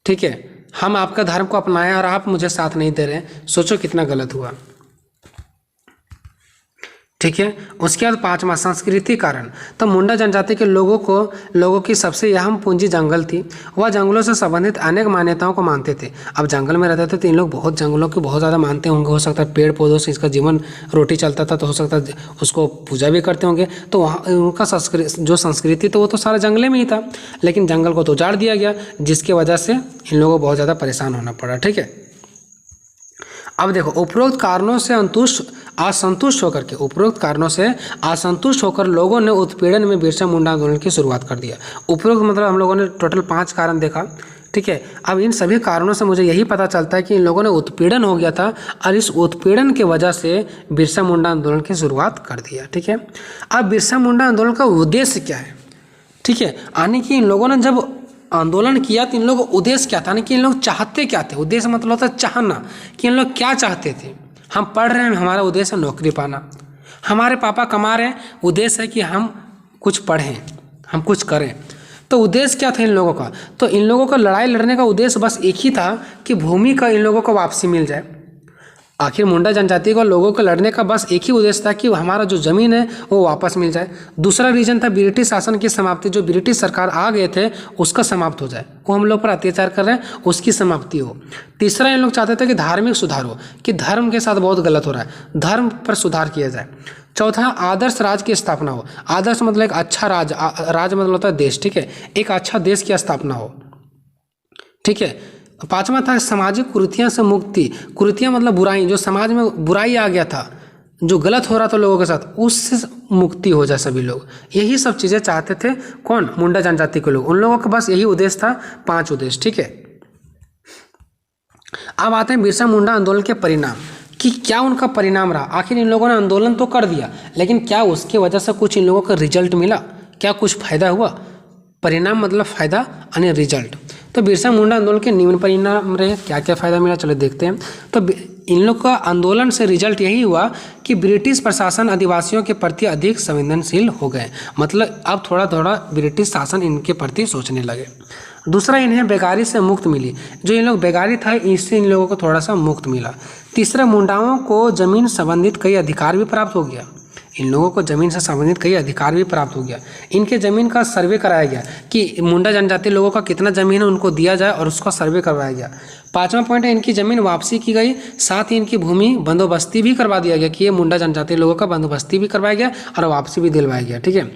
ठीक है, हम आपका धर्म को अपनाया और आप मुझे साथ नहीं दे रहे, सोचो कितना गलत हुआ। ठीक है, उसके बाद पांचवा सांस्कृतिक कारण। तो मुंडा जनजाति के लोगों की सबसे अहम पूंजी जंगल थी। वह जंगलों से संबंधित अनेक मान्यताओं को मानते थे। अब जंगल में रहते थे तो इन लोग बहुत जंगलों को बहुत ज़्यादा मानते होंगे, हो सकता है पेड़ पौधों से इसका जीवन रोटी चलता था, तो हो सकता है उसको पूजा भी करते होंगे। तो वहाँ उनका संस्कृति तो वो तो सारा जंगले में ही था, लेकिन जंगल को तो उजाड़ दिया गया, जिसकी वजह से इन लोगों को बहुत ज़्यादा परेशान होना पड़ा। ठीक है, अब देखो, उपरोक्त कारणों से असंतुष्ट होकर लोगों ने उत्पीड़न में बिरसा मुंडा आंदोलन की शुरुआत कर दिया। उपरोक्त मतलब हम लोगों ने टोटल 5 कारण देखा। ठीक है, अब इन सभी कारणों से मुझे यही पता चलता है कि इन लोगों ने उत्पीड़न हो गया था और इस उत्पीड़न की वजह से बिरसा मुंडा आंदोलन की शुरुआत कर दिया। ठीक है, अब बिरसा मुंडा आंदोलन का उद्देश्य क्या है? ठीक है, यानी कि इन लोगों ने जब आंदोलन किया तो इन लोगों का उद्देश्य क्या था, यानी कि इन लोग चाहते क्या थे? उद्देश्य मतलब होता है चाहना, कि इन लोग क्या चाहते थे। हम पढ़ रहे हैं, हमारा उद्देश्य है नौकरी पाना, हमारे पापा कमा रहे हैं, उद्देश्य है कि हम कुछ पढ़ें, हम कुछ करें। तो उद्देश्य क्या था इन लोगों का? तो इन लोगों का लड़ाई लड़ने का उद्देश्य बस एक ही था कि भूमि का इन लोगों को वापसी मिल जाए। आखिर मुंडा जनजाति को लोगों को लड़ने का बस एक ही उद्देश्य था कि हमारा जो ज़मीन है वो वापस मिल जाए। दूसरा रीजन था ब्रिटिश शासन की समाप्ति, जो ब्रिटिश सरकार आ गए थे उसका समाप्त हो जाए, वो हम लोग पर अत्याचार कर रहे हैं उसकी समाप्ति हो। तीसरा इन लोग चाहते थे कि धार्मिक सुधार हो, कि धर्म के साथ बहुत गलत हो रहा है, धर्म पर सुधार किया जाए। चौथा, आदर्श राज्य की स्थापना हो। आदर्श मतलब एक अच्छा राज मतलब होता है देश। ठीक है, एक अच्छा देश की स्थापना हो। ठीक है, पांचवा था सामाजिक कुरीतियों से मुक्ति। कुरीतियाँ मतलब बुराई, जो समाज में बुराई आ गया था, जो गलत हो रहा था लोगों के साथ, उससे मुक्ति हो जाए सभी लोग। यही सब चीज़ें चाहते थे कौन? मुंडा जनजाति के लोग। उन लोगों का बस यही उद्देश्य था, 5 उद्देश्य। ठीक है, अब आते हैं बिरसा मुंडा आंदोलन के परिणाम, कि क्या उनका परिणाम रहा। आखिर इन लोगों ने आंदोलन तो कर दिया, लेकिन क्या उसके वजह से कुछ इन लोगों का रिजल्ट मिला? क्या कुछ फायदा हुआ? परिणाम मतलब फायदा यानी रिजल्ट। तो बिरसा मुंडा आंदोलन के निम्न परिणाम रहे। क्या क्या फायदा मिला, चलो देखते हैं। तो इन लोग का आंदोलन से रिजल्ट यही हुआ कि ब्रिटिश प्रशासन आदिवासियों के प्रति अधिक संवेदनशील हो गए, मतलब अब थोड़ा थोड़ा ब्रिटिश शासन इनके प्रति सोचने लगे। दूसरा, इन्हें बेगारी से मुक्त मिली, जो इन लोग बेगारी था इससे इन लोगों को थोड़ा सा मुक्त मिला। तीसरा, मुंडाओं को जमीन संबंधित कई अधिकार भी प्राप्त हो गया। इन लोगों को ज़मीन से संबंधित कई अधिकार भी प्राप्त हो गया। इनके ज़मीन का सर्वे कराया गया कि मुंडा जनजाति लोगों का कितना ज़मीन है उनको दिया जाए, और उसका सर्वे करवाया गया। पांचवा पॉइंट है, इनकी ज़मीन वापसी की गई, साथ ही इनकी भूमि बंदोबस्ती भी करवा दिया गया, कि ये मुंडा जनजाति लोगों का बंदोबस्ती भी करवाया गया और वापसी भी दिलवाया गया। ठीक है,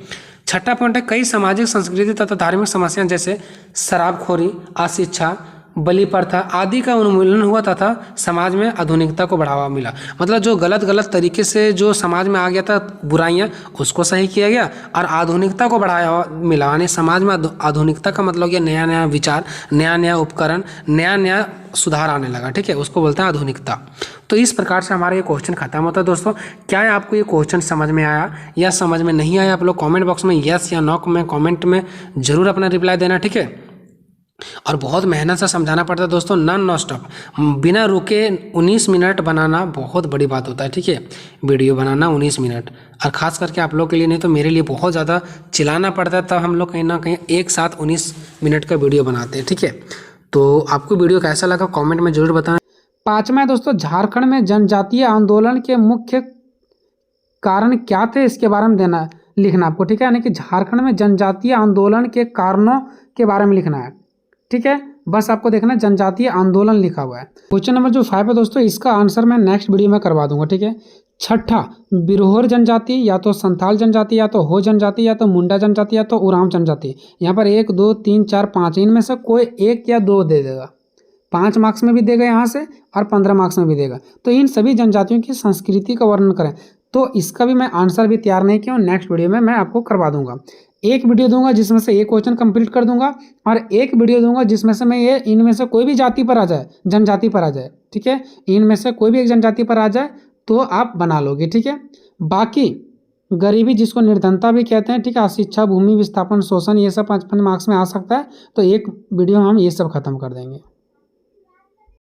छठा पॉइंट है, कई सामाजिक, संस्कृति तथा धार्मिक समस्याएं जैसे शराबखोरी, अशिक्षा, बलि प्रथा आदि का उन्मूलन हुआ तथा समाज में आधुनिकता को बढ़ावा मिला। मतलब जो गलत तरीके से जो समाज में आ गया था बुराइयां, उसको सही किया गया और आधुनिकता को बढ़ावा मिला। यानी समाज में आधुनिकता का मतलब ये नया नया विचार, नया नया उपकरण, नया नया सुधार आने लगा। ठीक है, उसको बोलते हैं आधुनिकता। तो इस प्रकार से हमारा ये क्वेश्चन खत्म होता है। दोस्तों, क्या आपको ये क्वेश्चन समझ में आया या समझ में नहीं आया? आप लोग कमेंट बॉक्स में यस या नो में कमेंट में जरूर अपना रिप्लाई देना। ठीक है, और बहुत मेहनत से समझाना पड़ता है दोस्तों, नॉन स्टॉप, बिना रुके 19 मिनट बनाना बहुत बड़ी बात होता है, ठीक है। वीडियो बनाना 19 मिनट, और ख़ास करके आप लोग के लिए नहीं तो मेरे लिए बहुत ज़्यादा चिल्लाना पड़ता है, तब हम लोग कहीं ना कहीं एक साथ 19 मिनट का वीडियो बनाते हैं, ठीक है। तो आपको वीडियो कैसा लगा कॉमेंट में ज़रूर बताना। 5वां है दोस्तों, झारखंड में जनजातीय आंदोलन के मुख्य कारण क्या थे, इसके बारे में देना लिखना आपको, ठीक है। यानी कि झारखंड में जनजातीय आंदोलन के कारणों के बारे में लिखना है, ठीक है। बस आपको देखना है जनजातीय आंदोलन लिखा हुआ है। क्वेश्चन नंबर जो 5 है दोस्तों, इसका आंसर मैं नेक्स्ट वीडियो में करवा दूंगा, ठीक है। 6ठा, बिरहोर जनजाति, या तो संथाल जनजाति, या तो हो जनजाति, या तो मुंडा जनजाति, या तो उरांव जनजाति। यहाँ पर 1 2 3 4 5 इनमें से कोई 1 या 2 दे देगा। 5 मार्क्स में भी देगा यहाँ से और 15 मार्क्स में भी देगा। तो इन सभी जनजातियों की संस्कृति का वर्णन करें, तो इसका भी मैं आंसर भी तैयार नहीं किया हूँ, नेक्स्ट वीडियो में मैं आपको करवा दूंगा। एक वीडियो दूंगा जिसमें से एक क्वेश्चन कंप्लीट कर दूंगा, और एक वीडियो दूंगा जिसमें से मैं ये इनमें से कोई भी जाति पर आ जाए, जनजाति पर आ जाए, ठीक है। इनमें से कोई भी एक जनजाति पर आ जाए तो आप बना लोगे, ठीक है। बाकी गरीबी, जिसको निर्धनता भी कहते हैं, ठीक है, अशिक्षा, भूमि विस्थापन, शोषण, ये सब 55 मार्क्स में आ सकता है, तो एक वीडियो हम ये सब खत्म कर देंगे।